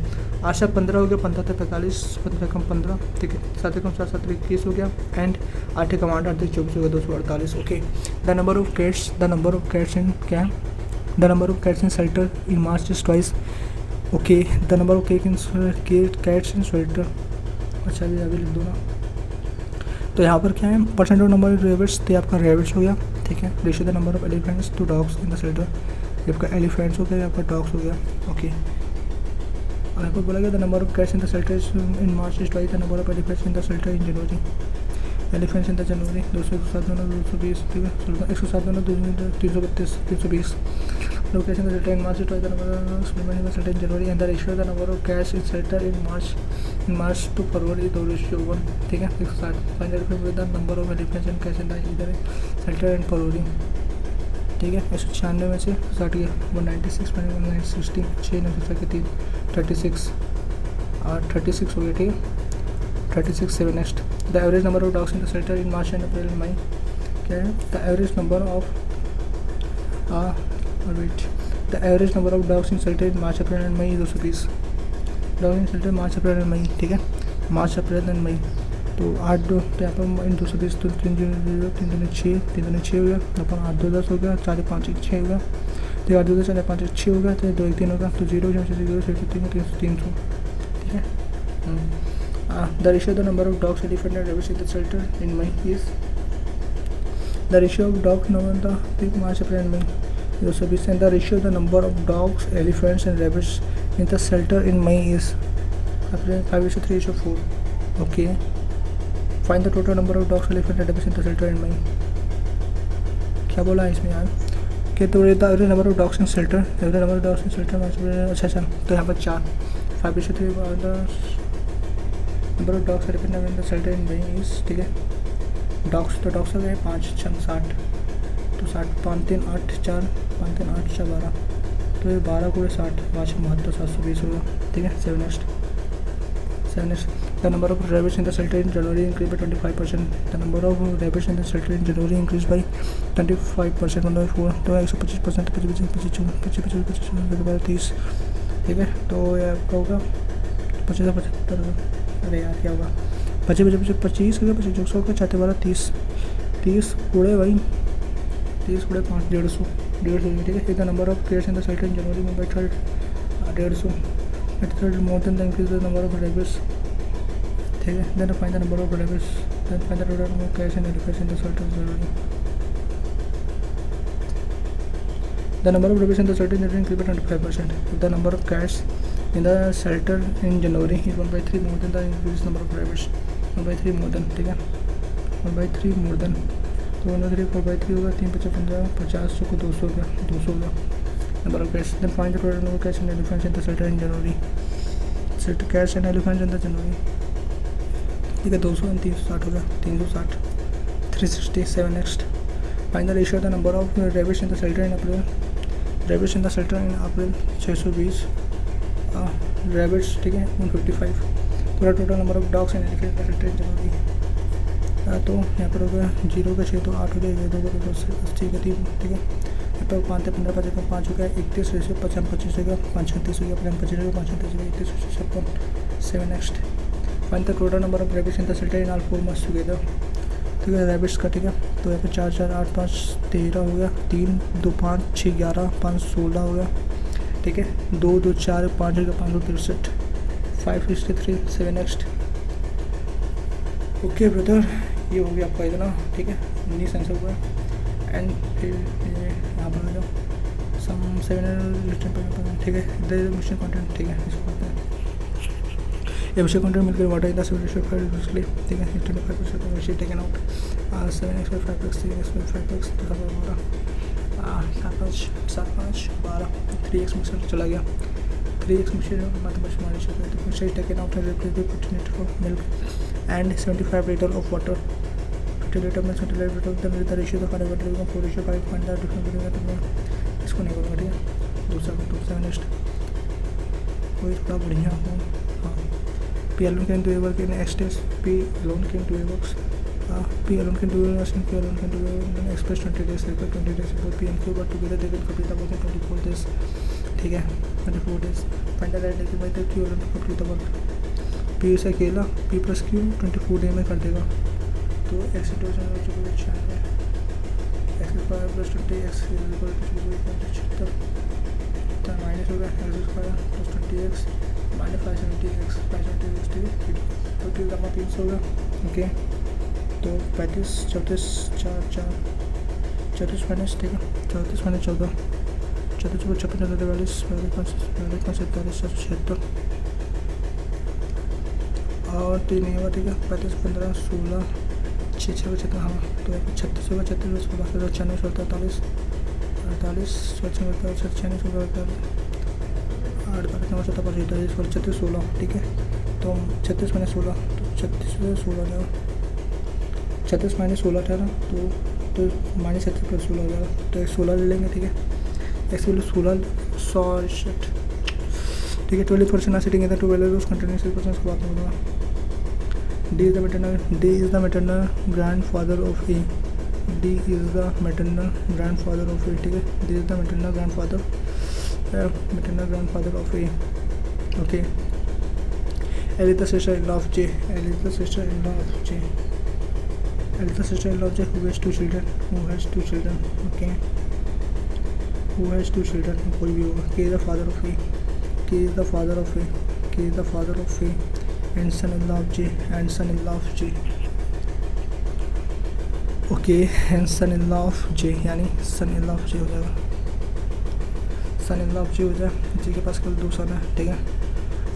8 7 15 हो गया, 15 से 45 15 कम 15, ठीक है। 7 कम 7 7 21 हो गया, एंड 8 कम 8 8 24 हो गया, 248, okay. The number of cats in क्या, the number of cats in shelter in March is twice okay the number of cats in sweater, अच्छा अभी लिख दो ना। तो यहाँ पर क्या है, percent of number of rabbits, तो आपका रेबिट्स हो गया, ठीक है। Ratio the number of elephants to dogs in the shelter, ये आपका एलिफेंट्स हो गया, आपका डॉग्स हो गया, ओके। और यहाँ पर बोला गया the number of cats in the shelter in March is twice the number of elephants in the shelter in January. Elephants in the जनवरी 200, 107 दोनों 220, ठीक है, 107 दोनों 332, 320। Location the shelter in March is twice the number of women in the shelter in January, and the ratio the number of cats in shelter in March to February 2:1, ठीक है, 160। Find out the number of elephants and cats in the either shelter and February, ठीक है। 196 में से 60 गया, 196 में 160, 6 9 के 3 36 और 36 हो गया, ठीक है, 36 7 next. The average number of dogs in the shelter in March and April May, क्या है, the average number of weight the average number of dogs in shelter in March April and May 220 dog in shelter March April and May, ठीक है, मार्च April and मई। तो 8 2 तो यहाँ पर इन 220 तो 3 0 3 2 6 3 2 6 हो गया, अपन 8 2 10 हो गया, 4 5 6 हो गया, तो 8 2 10 4 5 6 हो गया, तो 2 1 3 होगा, तो 0 0 0 300, ठीक है। The ratio the number of dogs elephant and rabbits in the shelter in May is the ratio of dog November the March April and May 220, and the ratio of the number of dogs, elephants and rabbits in the shelter in May is 5:3:4, okay. Find the total number of dogs, elephants and rabbits in the shelter in May। क्या बोला है इसमें यार, कि तो average number of dogs in shelter, average number of dogs in shelter, अच्छा, तो यहाँ पर 4 5:3 number of dogs elephant in the shelter in May is, ठीक है। डॉग्स तो डॉग्स हो गए 5 6 60, तो 60 5 3 8 4 5 3 8 6 12, तो ये 12 को 60 5 72 720 होगा, ठीक है। 7 next the number of rabbits in the shelter in January increase by 25%, the number of rabbits in the shelter in January increase by 25%, मतलब 4, तो 125%, 25 30, ठीक है। तो ये आपका होगा 75 75, अरे यार क्या होगा, 25 25 25 हो गया, 25 हो गया, 4 12 30 30 गुणे भाई 30 गुणे 5 150, ठीक है। The number of cats in the shelter in January में by 150 at third more than the increase the number of rabbits, ठीक है। Then find the number of rabbits, then find the total number of cats and elephants in the shelter in January. The number of rabbits in the shelter in January increase by 25%, the number of cats in the shelter in January is 1/3 more than the increased number of rabbits, 1/3 more than, ठीक है, 1/3 more than, तो 1/3 4/3 होगा, 3 5 15 50 को 200 हो गया, 200 हो गया number of cats. Then find the total number of cats and elephants in the shelter in January, shelter cats and elephants in the January, ठीक है, 200 और 360 हो गया, 360 367 next. Find the ratio of the number of rabbits in the shelter in April, rabbits in the shelter in April 620 rabbits, ठीक है, 155, पूरा total number of dogs and elephant in the shelter in जनवरी, तो यहाँ पर हो गया 0 का 6 तो 8 हो गया, 2 का 10 80 का 3, ठीक है। यहाँ पर 5 15 5 का 5 हो गया, 31 रेशियो 55 25 हो गया, 5 36 हो गया, 25 हो गया, 5 36 हो गया, 31 56 7 next. Find the total number of rabbits in the shelter in all 4 months together, ठीक है, रैबिट्स का, ठीक है। तो यहाँ पर 4 4 8 5 13 हो गया, 3 2 5 6 11 5 16 हो गया, ठीक है। 2 2 4 5 हो गया, 563 563 7 नेक्स्ट। ओके ब्रदर, ये हो गया आपका इतना, ठीक है, 19 आंसर हुआ। एंड फिर यहाँ पर आ जाओ सम 7 ठीक है, इधर मिशन कंटेंट, ठीक है, इसको करते हैं। ये मिशन कंटेंट मिलकर वाटर इन द 75%, ठीक है, 25% she taken out 7x 5x 3x 5x, तो 7 5 12 3x मिक्सर चला गया, 3x मिक्सर मतलब हमारे शरीर तो मिक्सर टेकन आउट है, replace of milk and 75 litre of water, 50 litre में 20 litre of the ratio the खाने वाटर का 4 रेशियो 5 पॉइंट डिफरेंट, इसको नहीं करूँगा, ठीक है। दूसरा नेक्स्ट कोई थोड़ा बढ़िया हो, हाँ। P alone can do a work in X days, P alone can do a works, P alone can do a works, P alone can do a work in express 20 days, require 20 days, both P and Q but together they will complete the work in 24 days, ठीक है, 24 days। Find the right day by the Q alone to complete the work, P से अकेला P plus Q 24 day में कर देगा, तो X into हो चुका 96, X square plus 20 X equal to 76, तो माइनस होगा X square plus 20 570x minus 570x 570x, ठीक है। तो ठीक है, अपना 300 होगा। ओके, तो 35 34 4 4 34 माइनस, ठीक है, 34 माइनस 14 34 को 56 44 45 47 76 और 3 नहीं हुआ, ठीक है। 35 15 16 6 6 56, हाँ, तो 36 होगा। 36 16 96 48 48 46 46 48 8 12 9 17 5 38 36 16, ठीक है। तो 36 माइनस 16, तो 36 में 16 जाएगा। 36 माइनस 16 था ना, तो माइनस 36 प्लस 16 हो जाएगा। तो 16 ले लेंगे, ठीक है। एक्स वैल्यू 16 60, ठीक है। 12% सिटिंग है, 12 कंटिन्यूस परसेंट को बात होगा। D is the maternal grandfather of A. D is the maternal grandfather of A, ठीक है। D is the maternal grandfather of A. Okay. L is the sister-in-law of J. L is the sister-in-law of J. L is the sister-in-law of J who has 2 children. Who has 2 children? Okay. Who has 2 children? कोई भी होगा। K is the father of A. K is the father of A. K is the father of A. And son-in-law of J. And son-in-law of J. Okay. And son-in-law of J, यानी son-in-law of J हो जाएगा। son-in-law of J हो जाए। J के पास कल 2 सन है, ठीक है।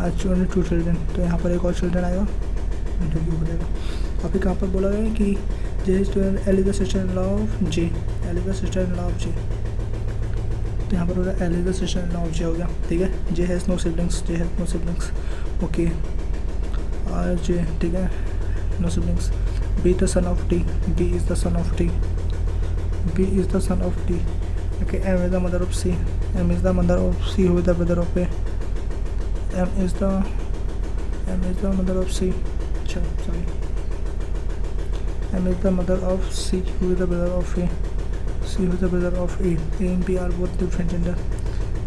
आज 2 चिल्ड्रन, तो यहाँ पर एक और चिल्ड्रन आएगा जो कि हो जाएगा। अभी कहाँ पर बोला गया है कि J is L is the sister-in-law of J. L is the sister-in-law of J. तो यहाँ पर हो जाए L is the sister-in-law of J हो गया, ठीक है। J has no siblings. J has no siblings. Okay. और J, ठीक है, no siblings. B the son of D. B is the son of D. B is the son of D. Okay. M is the mother of C. M is the mother of C. Who is the brother of A? M is the mother of C. Sorry. M is the mother of C. Who is the brother of A? C who is the brother of A. A and B are both different gender.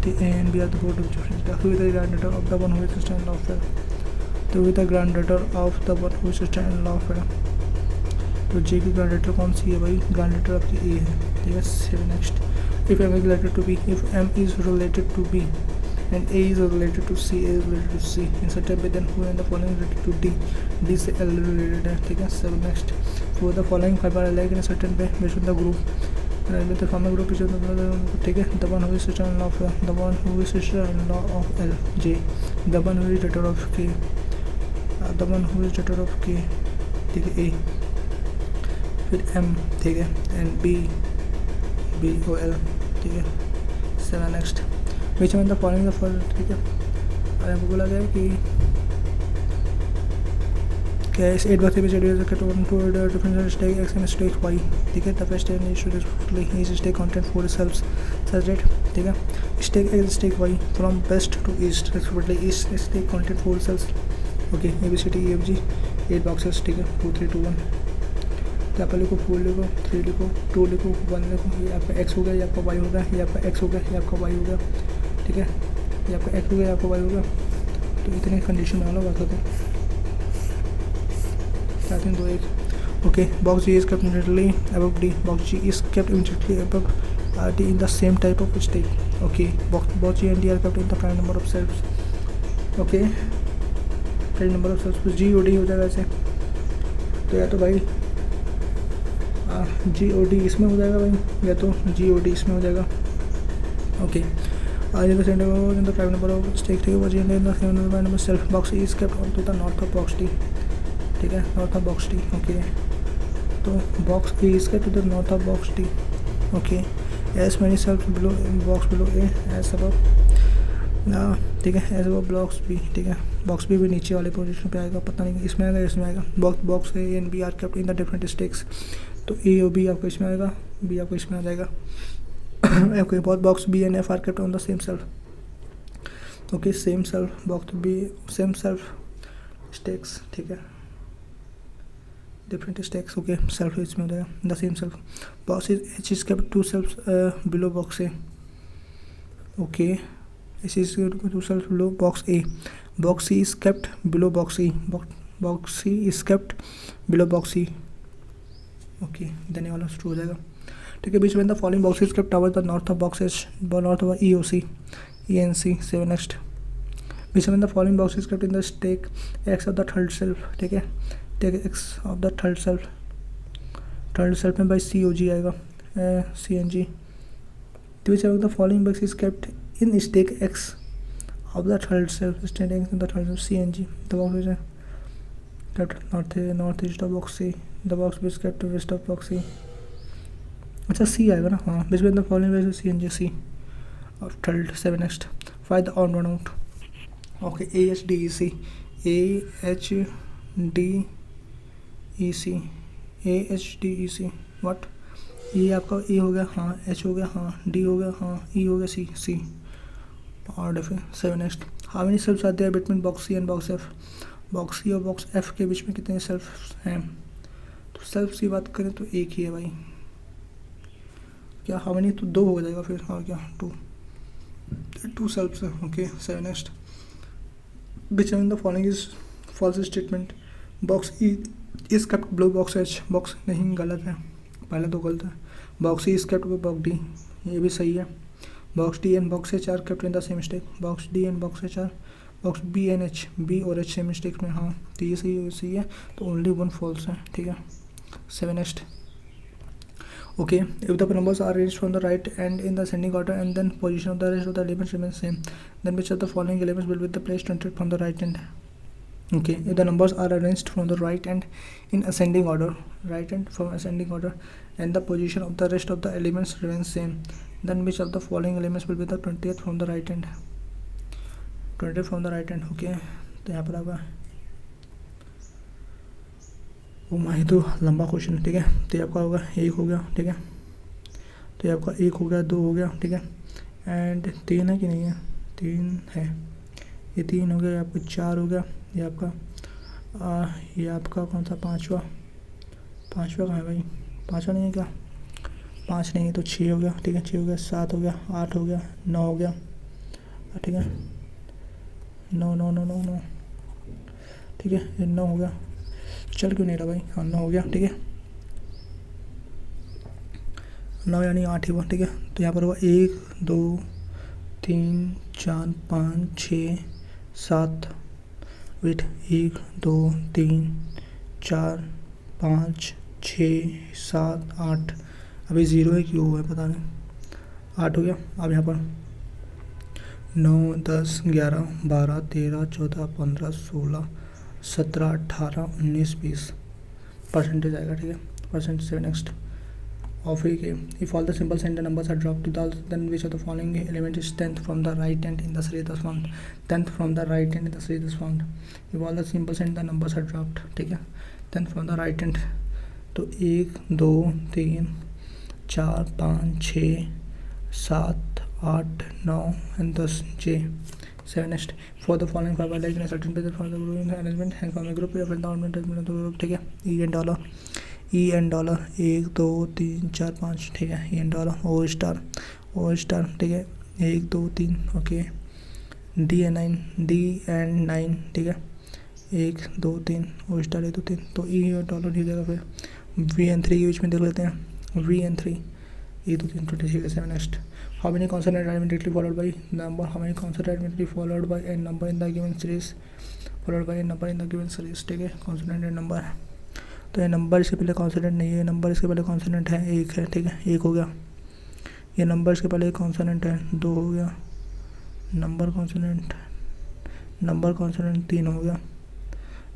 The A and B are both different gender. Who is the granddaughter of the one who is sister-in-law of her? तो with the granddaughter of the one who is sister-in-law of her. तो J की granddaughter कौन सी है भाई? granddaughter आपकी A है, ठीक है। Seven next. If M is related to B, if M is related to B and A is related to C, A is related to C in certain way, then who in the following related to D? D से L related है, ठीक है। Seven next. For the following five are alike in a certain way based on the group. With the family group is ठीक है। The one who is sister-in-law of L, the one who is sister-in-law of L, J, the one who is daughter of K, the one who is daughter of K, ठीक है, A, फिर M, ठीक है, and B O L, ठीक है। Seven next. बीच में the following the for, ठीक है। और यहाँ पर बोला गया कि क्या है, 8/3 different stack X and stack Y, ठीक है। The first is stack content for sales such that, ठीक है। Stack X stack Y from west to east respectively. East stack content for sales. Okay, ABCDEFG 8 boxes, ठीक है। 2 3 2 1। तो यहाँ पर लिखो 4 लिखो, 3 लिखो, 2 लिखो, 1 लिखो। ये आपका एक्स हो गया, ये आपका वाई हो गया, ये आपका एक्स हो गया, ये आपका वाई हो गया, ठीक है। ये आपका एक्स हो गया, ये आपका वाई हो गया। तो इतने कंडीशन में आना बात होता है। I think 2 okay. Box G is kept immediately above D. Box G is kept immediately above D in the same type of state. Okay. Box G and D are kept in the prime number of cells. Okay. Prime number of cells. G O D हो जाएगा ऐसे। तो या तो भाई G O D इसमें हो जाएगा भाई, या तो G O D इसमें हो जाएगा। Okay. In the center in the prime number of state, ठीक है। Box G and D in the same prime number cell. Box E is kept on to the north of box D. ठीक है, north of box T. Okay, तो box A is kept to the north of box T. Okay, as many cells below box below A as above, ठीक है, as above box B, ठीक है। Box B भी नीचे वाले position पे आएगा, पता नहीं इसमें आएगा, इसमें आएगा। Box A and B are kept in the different stacks. तो ए और बी आपको इसमें आएगा, बी आपको इसमें आ जाएगा। Okay, both box B and F are kept on the same shelf. Okay, same shelf, box B same shelf stacks, ठीक है। डिफरेंट स्टेक्स, ओके, सेल्फ इसमें हो जाएगा, the same shelf. Box H is kept 2 shelf below box A. Okay, H is kept 2 shelf below box A. Box C is kept below box E. Box C is kept below box E. Okay, then ये वाला true हो जाएगा, ठीक है। बीच में the following box is kept toward the north of box H, north of E O C, E N C. Seven next. Which one the following box is kept in the stack X of the third shelf, ठीक है, take X of the third shelf में by C O G आएगा, C N G. Which one the following box is kept in stake X of the third self, standing in the third self, CNG. The box is kept northeast of box C. The box is kept to west of box C. अच्छा C आएगा ना, हाँ, between the following values CNG C of third 7 next. Find the odd one out. Okay, AHDEC, AHDEC, what? ये आपका E हो गया, हाँ, H हो गया, हाँ, D हो गया, हाँ, E हो गया, C. और डिफे 7 next. How many shelves are there between box C and box F? Box C और बॉक्स एफ के बीच में कितने सेल्फ्स हैं? तो सेल्फ्स की बात करें तो एक ही है भाई, क्या हाउ मेनी, तो 2 हो जाएगा फिर, हाँ क्या 2 सेल्फ्स है। Okay 7 next. Which one the following is false statement? Box E is kept below box H, box नहीं गलत है, पहले तो गलत है। Box E is kept with box D, ये भी सही है। Box D and box H are kept in the same stack, box D and box H are, box B and H, B और एच सेम स्टेक में, हाँ तो ये सही है, तो ओनली 1 फॉल्स है, ठीक है। 7 next. Okay, if the numbers are arranged from the right end in the ascending order and then position of the rest of the elements remain same, then which of the following elements will be the place 20 from the right end? Okay, if the numbers are arranged from the right end in ascending order, right end from ascending order, and the position of the rest of the elements remains same, then which of the following elements will be the 20th from the right end? 20th from the right end. Okay, तो यहाँ पर आएगा, वो माही तो लंबा question है, ठीक है। तो ये आपका होगा 1 हो गया, ठीक है, तो ये आपका 1 हो गया, 2 हो गया, ठीक है, एंड 3 है कि नहीं है? 3 है, ये 3 हो गया, ये आपका 4 हो गया, ये आपका कौन सा पाँचवा कहाँ है भाई? 5वां नहीं है क्या? 5 नहीं है तो 6 हो गया, ठीक है, 6 हो गया, 7 हो गया, 8 हो गया, 9 हो गया, ठीक है, 9, ठीक है, ये 9 हो गया, चल क्यों नहीं रहा भाई? हाँ 9 हो गया, ठीक है, 9 यानी 8 ही हुआ, ठीक है। तो यहाँ पर हुआ 1 2 3 4 5 6 7, वेट 1 2 3 4 5 6 7 8, अभी 0 है, क्यों हुआ है पता नहीं, 8 हो गया। अब यहाँ पर 9 10 11 12 13 14 15 16 17 18 19 20 परसेंटेज आएगा, ठीक है, percent. 7 next. Of a game, if all the symbols and the numbers are dropped to the, then which of the following element is 10th from the right hand in the series found? 10th from the right hand in the series found. If all the symbols and the numbers are dropped, ठीक है, 10th from the right hand, तो 1 2 3 4 5 6 7 8 9 and 10 J. 7 next. For the following five are like in a certain place for the group arrangement and from a group represent the ornament of the group, ठीक है। E and dollar, 1 2 3 4 5, ठीक है, E and dollar, O star, ठीक है, 1 2 3, okay, D and 9, ठीक है, 1 2 3, O star 1 2 3, तो E और डॉलर ही देगा। फिर V एंड 3 के बीच में देख लेते हैं, V एंड 3, 1 2 3 तो ठीक है। 7 next. How many consonant are immediately followed by number? How many consonant are immediately followed by an number in the given series? Followed by an number in the given series, ठीक है, consonant and number. तो ये number इसके पहले consonant नहीं है, number इसके पहले कॉन्सोनेंट है, 1 है, ठीक है, 1 हो गया। ये नंबर इसके पहले कॉन्सोनेंट है, 2 हो गया, नंबर कॉन्सोनेंट 3 हो गया,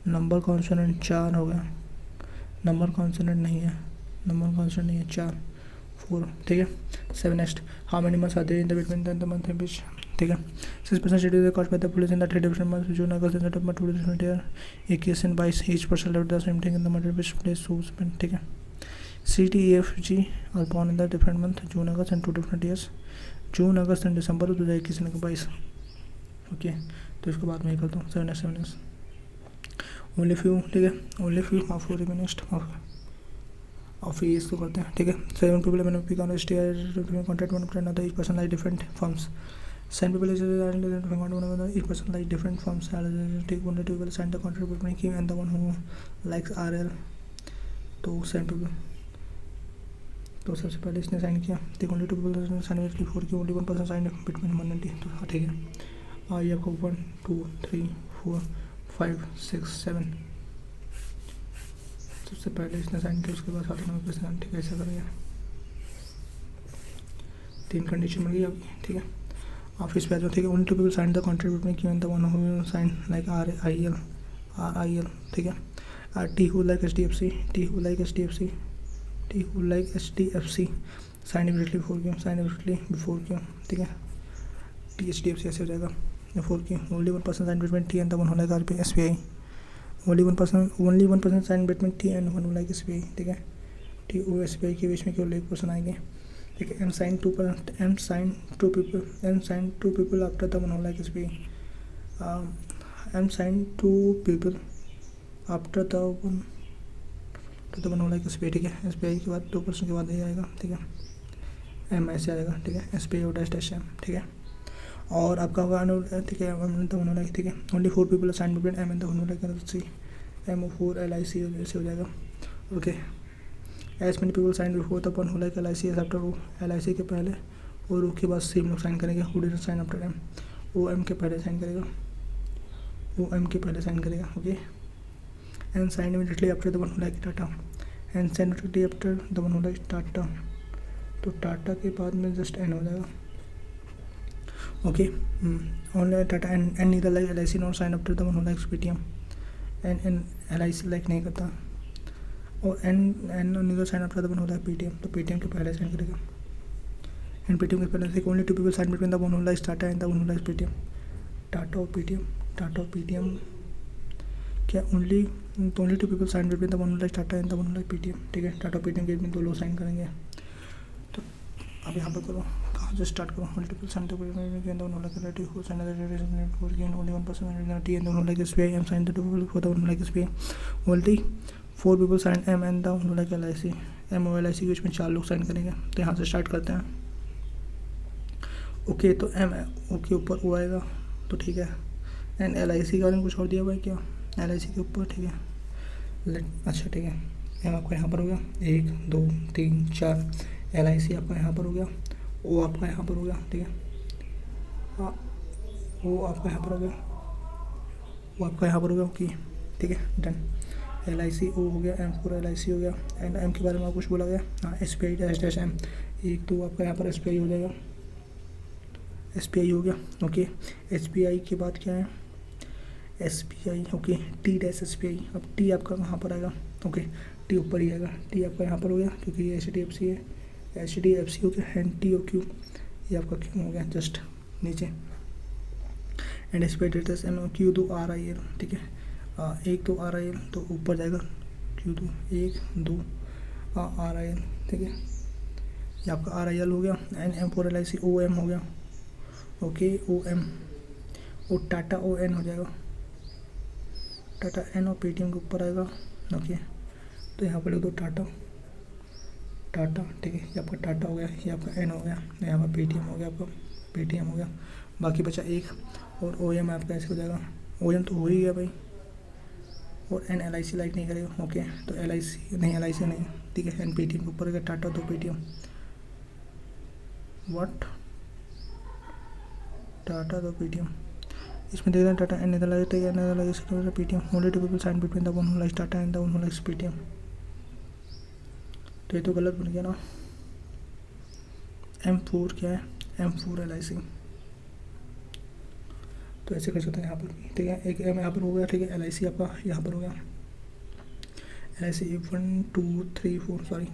नंबर कॉन्सोनेंट 4 हो गया, नंबर कॉन्सोनेंट नहीं है, 4 4, ठीक है। 7 next. How many months are there in the between the month in which, ठीक है, 6% schedule cost by the police in the 3 different months June August and September 2 different year 21 and 22 each person lived the same thing in the month which place choose, ठीक है। CTEFG are born in the different month June August and 2 different years, June August and December 2021 and 22, okay. तो इसको बाद में ही करता हूँ। 7 next. Only few, ठीक है, only few of next of ये इसको करते हैं, ठीक है। 7 people मैंने pick stair contact one another, each person like different forms. 7 people is each person like different forms. Take one that will sign the contract between him and the one who likes RL. तो 7 people, तो सबसे पहले इसने sign किया, take only 2 people sign की 4 की, only 1 person sign between 1 and 2, तो ठीक है। ये आपको 1 2 3 4 5 6 7 सबसे पहले इसने साइन किया, उसके बाद 7 नंबर पे साइन, ठीक है, ऐसा करेंगे। 3 कंडीशन मिल गई आपकी, ठीक है। आप इस पे आ जाओ, ठीक है। Only 2 people sign the contract between Q and the one who sign like RIL, ठीक है। T who like HDFC, T who like HDFC, T who like HDFC sign immediately before Q, sign immediately before Q, ठीक है। T HDFC ऐसे हो जाएगा before Q. Only 1 person sign between T and the one who like SBI, only one person sign between T and one who like SBI, ठीक है। T और SBI के बीच में केवल एक पर्सन आएंगे, ठीक है। M sign two people after the one who like SBI, M sign 2 people after the one who like SBI, ठीक है। SBI के बाद 2 पर्सन के बाद ये आएगा, ठीक है। M ऐसे आएगा, ठीक है। SBI और डैश M, ठीक है। और आपका होगा, ठीक है, द वन हू लाइक, ठीक है। Only 4 people sign between M and the one who like C, MO4 LIC ऐसे हो जाएगा, okay. As many people sign before the one who like LIC as after O, LIC के पहले और O के बाद सेम लोग साइन करेंगे। Who didn't sign after M, OM के पहले साइन करेगा, OM के पहले साइन करेगा, okay. And sign immediately after the one who like Tata, and sign immediately after the one who like Tata, तो टाटा के बाद में जस्ट N हो जाएगा, okay. Only Tata and neither like LIC not sign after the one who like PTM, and LIC like नहीं करता, और and neither sign after the one who like PTM, तो PTM के पहले साइन करेगा। एंड PTM के पहले only 2 people sign between the one who like Tata and the one who like PTM, Tata और PTM क्या only 2 people sign between the one who like Tata and the one who like PTM, ठीक है। Tata PTM के बीच में 2 लोग sign करेंगे, तो अब यहाँ पर करो, कहाँ से स्टार्ट करो। Multiple sign the one who like relative who sign the relative for gain only 1 person and T and the one who like SBI, M sign the 2 people for the one who like SBI, only 4 people sign M and the one who like LIC, M और LIC के बीच में 4 लोग sign करेंगे, तो यहाँ से start करते हैं, ओके। तो M O के ऊपर O आएगा, तो ठीक है। एंड LIC के बारे में कुछ और दिया हुआ है क्या, LIC के ऊपर, ठीक है। अच्छा, ठीक है। M आपका यहाँ पर हो गया 1 2 3 4, LIC आपका यहाँ पर हो गया, O आपका यहाँ पर हो गया, ठीक है। O आपका यहाँ पर हो गया, O आपका यहाँ पर हो गया, ओके, ठीक है, डन। LIC O हो गया, M4 LIC हो गया, एंड M के बारे में कुछ बोला गया, हाँ, SBI डैश M 1 2 आपका यहाँ पर SBI हो जाएगा, SBI हो गया, ओके। SBI के बाद क्या है, SBI, okay. T dash SBI, अब T आपका कहाँ पर आएगा, ओके, T ऊपर ही आएगा, T आपका यहाँ पर हो गया क्योंकि ये HDFC है, HDFC हो गया, एंड T और Q, ये आपका Q हो गया जस्ट नीचे, and SBI dash M Q 2 RIL, ठीक है। 1 2 RIL, तो ऊपर जाएगा Q 2 1 2 RIL, ठीक है। ये आपका RIL हो गया, एंड M4 LIC OM हो गया, ओके, OM, और टाटा ON हो जाएगा, टाटा N और PTM के ऊपर आएगा, ओके। तो यहाँ पर लिख दो टाटा, ठीक है। ये आपका टाटा हो गया, ये आपका N हो गया, यहाँ पर PTM हो गया, आपका PTM हो गया, बाकी बचा 1, और OM आपका ऐसे हो जाएगा, OM तो हो ही गया भाई, और N LIC लाइक नहीं करेगा, ओके। तो LIC नहीं, ठीक है। N PTM के ऊपर गया टाटा, तो PTM, व्हाट, टाटा तो PTM, इसमें देख रहे हैं टाटा एंड लगे PTM, only 2 people sign between the one who likes Tata and the one who likes PTM, तो ये तो गलत बन गया ना। M4 क्या है, M4 LIC, तो ऐसे कर सकते हैं यहाँ पर भी, ठीक है। एक M यहाँ पर हो गया, ठीक है। LIC आपका यहाँ पर हो गया, LIC 1 2 3 4, सॉरी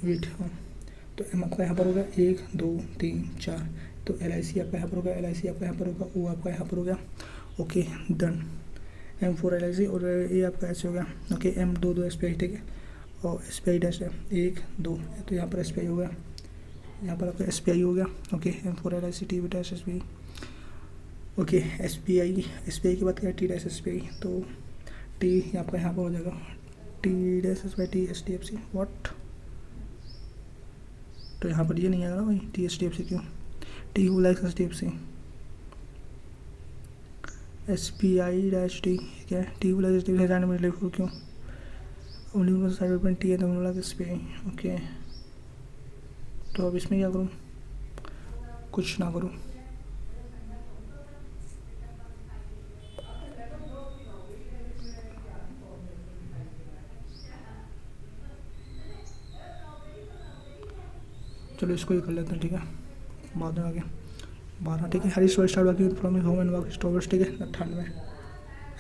वेट, हाँ, तो M आपका यहाँ पर होगा 1 2 3 4, तो LIC आपका यहाँ पर होगा, LIC आपका यहाँ पर होगा, O आपका यहाँ पर हो गया, ओके, डन। M4 LIC, और ये आपका ऐसे हो गया, ओके। M 2 2 SBI, ठीक है, और SBI डैश है 1 2, तो यहाँ पर SBI हो गया, यहाँ पर आपका SBI हो गया, okay. M4 LIC T dash SBI, okay. SBI के बाद क्या है, T डैश SBI, तो T आपका यहाँ पर हो जाएगा, T dash SBI T HDFC, what, तो यहाँ पर ये नहीं आएगा ना भाई, T HDFC क्यों, T who likes HDFC, SBI dash T, क्या है, T हु लाइक्स HDFC जाने में लिखो क्यों, ओनली वन साइड पर T है तो SBI, ओके। तो अब इसमें क्या करूँ, कुछ ना करो। चलो इसको ही कर लेते हैं, ठीक है, बाद में आगे 12, ठीक है। Harish start working from his home and work towards, ठीक है, 98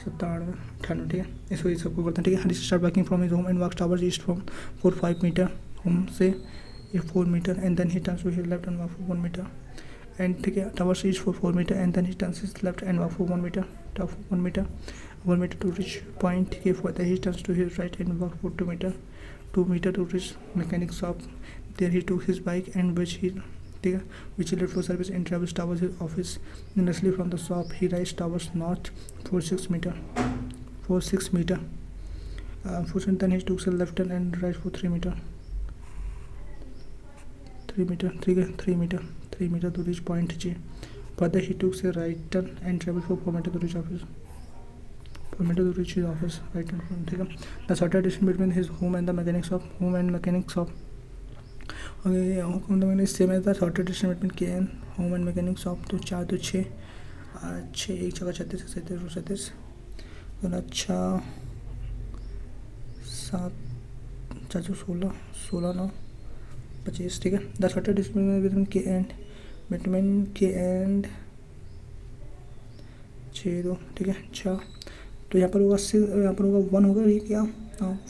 97 98, ठीक है, इसको ये सबको करते हैं, ठीक है। Harish start working from his home and work towards east from 4-5 metre, home से 4 metre and then he turns to his left and work for 1 metre and, ठीक है, towards east for 4 metre and then he turns his left and work for 1 metre, 1 metre to reach point, ठीक है, for that he turns to his right and work for 2 metre, 2 metre to reach mechanic shop, there he took his bike and which he left for service and travels towards his office. Initially from the shop he rides towards north for 6 meter. Then he took a left turn and rides for 3 meter. 3 meter to reach point J. Further he took a right turn and travels for 4 meter to reach office. 4 meter to reach his office. Right turn. The shorter distance between his home and the mechanic shop. Okay, same है था shorter distance between के एन home and mechanic shop, तो 4 तो 6 एक जगह 36 37 2 अच्छा 7 4 16 16 9 25, ठीक है। द शॉर्टर डिस्टेंस बिटवीन के एंड 6 2, ठीक है, 6, तो यहाँ पर होगा 6, यहाँ पर होगा 1 होगा, ये क्या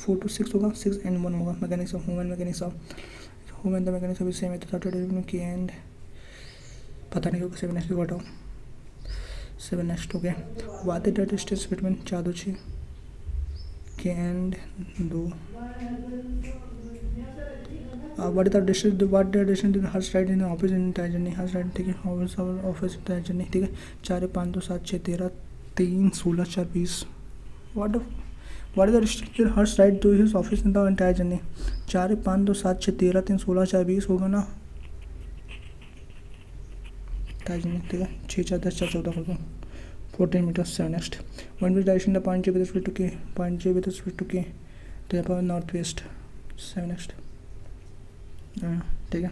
4 to 6 होगा, 6 and 1 होगा, mechanic shop home and mechanic shop, home and the mechanic shop same है, तो शॉर्टर डिस्टेंस के एंड पता नहीं क्योंकि 7 नेक्स्ट को हटाओ, 7 नेक्स्ट हो गया। What is the distance between 4 2 6 के and 2, what is the distance Harsh ride in office in time journey, Harsh ride, ठीक है, ऑफिस टाइम जर्नी, ठीक है, 4 5 2 7 6 13 3 16 4 20, what is the distance Harsh ride to his office in the entire journey, 4 5 2 7 6 13 3 16 4 20 होगा ना, ठीक है, 6 4 10 4 14 होगा, 14 metre 7 next. One which direction the point J with respect to K, point J with respect to K, तो यहाँ पर नॉर्थ वेस्ट 7 नेक्स्ट, ठीक है,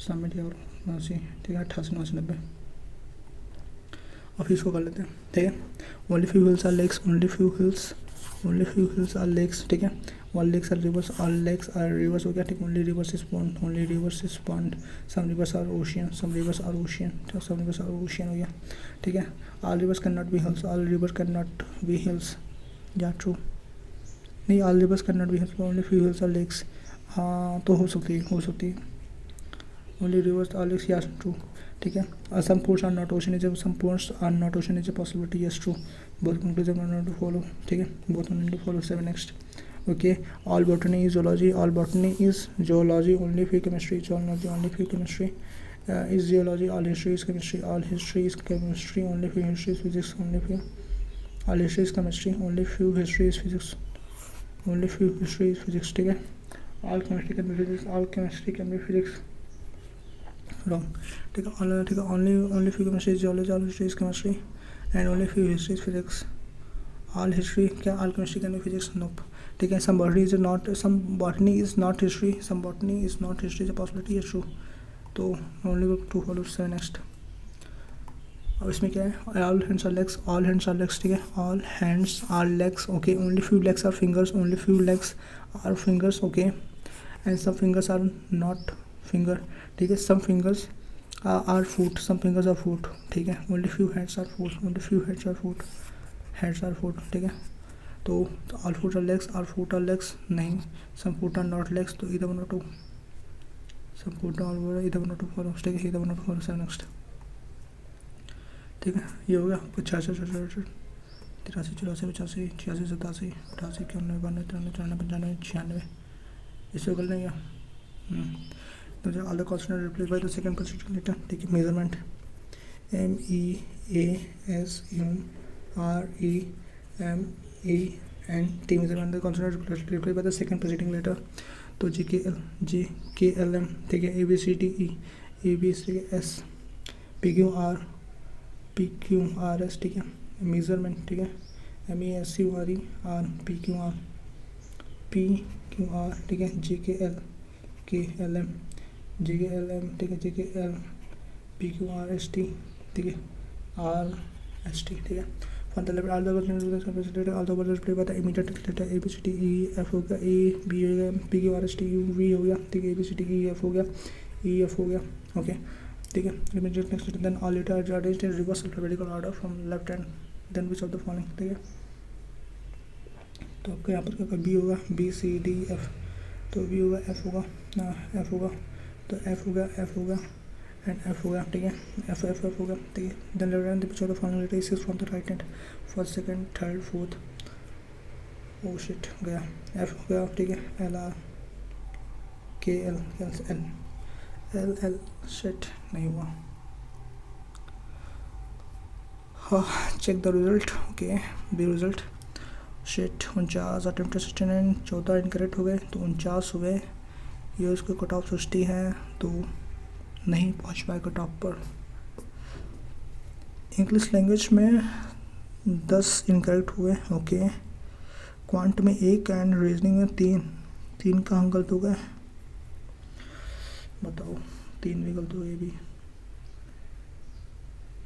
सबमिट और 89, ठीक है, 88 89 90, अब इसको कर लेते हैं, ठीक है। Only few hills are lakes, only few hills are lakes, ठीक है, all lakes are rivers, all lakes are rivers हो गया, ठीक, only rivers is pond, only rivers is pond, some rivers are ocean, some rivers are ocean, ठीक, some rivers are ocean हो गया, ठीक है। All rivers can not be hills, all rivers can not be hills, या true नहीं, all rivers can not be hills, only few hills are lakes, हाँ तो हो सकती है, only rivers are lakes, yes true, ठीक है। Some ports are not ocean is a possibility, yes true, both conclusion are not to follow, ठीक है, both need to follow, 7 next. Okay, all botany is zoology, only few chemistry is zoology, only few chemistry is zoology, all history is chemistry, only few history is physics, all history is chemistry, only few history is physics, ठीक है। all chemistry can be physics, wrong, ठीक है, only few chemistry is zoology, all history is chemistry and only few history is physics, all history क्या all chemistry can be physics, nope, ठीक है। some botany is not history, is a possibility, is true, तो only true follows, 7 next। अब इसमें क्या है, all hands are legs, ठीक है, all hands are legs, okay, only few legs are fingers, okay, and some fingers are not finger, ठीक है, some fingers are foot, ठीक है, only few heads are foot, ठीक है, तो all foot are legs, नहीं, some foot are not legs, तो either one or two, some foot are either one or two follow, ठीक है, either one or two follow, 7 next, ठीक है। ये हो गया 55 63 84 85 86 87 88 91 92 93 94 95 96, इससे कर लेंगे। तो जो all the constant replace by the second position letter, ठीक है, measurement MEASUREMENT measurement the constant replace by the second position letter, तो GKLM, ठीक है, ABCDES PQRS, ठीक है, मेजरमेंट, ठीक है, MESURER PQR, ठीक है, GKLM JKLM, ठीक है, JKL PQRST, ठीक है, RST, ठीक है। For the level all the words capacity all the words play by the immediate letter ABCDEF हो गया, AB हो गया, PQRST UV हो गया, ठीक है, ABCDEF हो गया, EF हो गया, ओके, ठीक है। Immediate next then all letter are arranged in reverse alphabetical order from left hand, then which of the following, ठीक है। तो आपका यहाँ पर क्या बी होगा, BCDF, तो बी होगा, F होगा, F होगा, तो F होगा, F होगा एंड F होगा, ठीक है, F होगा, ठीक है। Then left hand picture the following letter is from the right hand, first second third fourth, ओ शिट गया, F हो गया, ठीक है, LR KL LL शिट नहीं हुआ, हाँ check the result, okay, B result sheet 49 attempt 69, 14 incorrect हो गए, तो 49 हुए, ये उसके कट ऑफ 60 है, तो नहीं पहुंच पाए कट ऑफ पर। इंग्लिश लैंग्वेज में 10 इनकरेक्ट हुए, ओके, क्वांट में 1 एंड रीजनिंग में 3 कहाँ गलत हो गए बताओ, 3 भी गलत हो गए भी,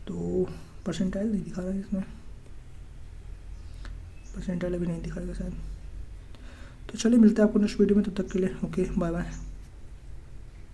तो परसेंटाइल नहीं दिखा रहा है इसमें, परसेंटाइल अभी नहीं दिखाएगा शायद। तो चलिए मिलते हैं आपको नेक्स्ट वीडियो में, तब तक के लिए ओके बाय बाय।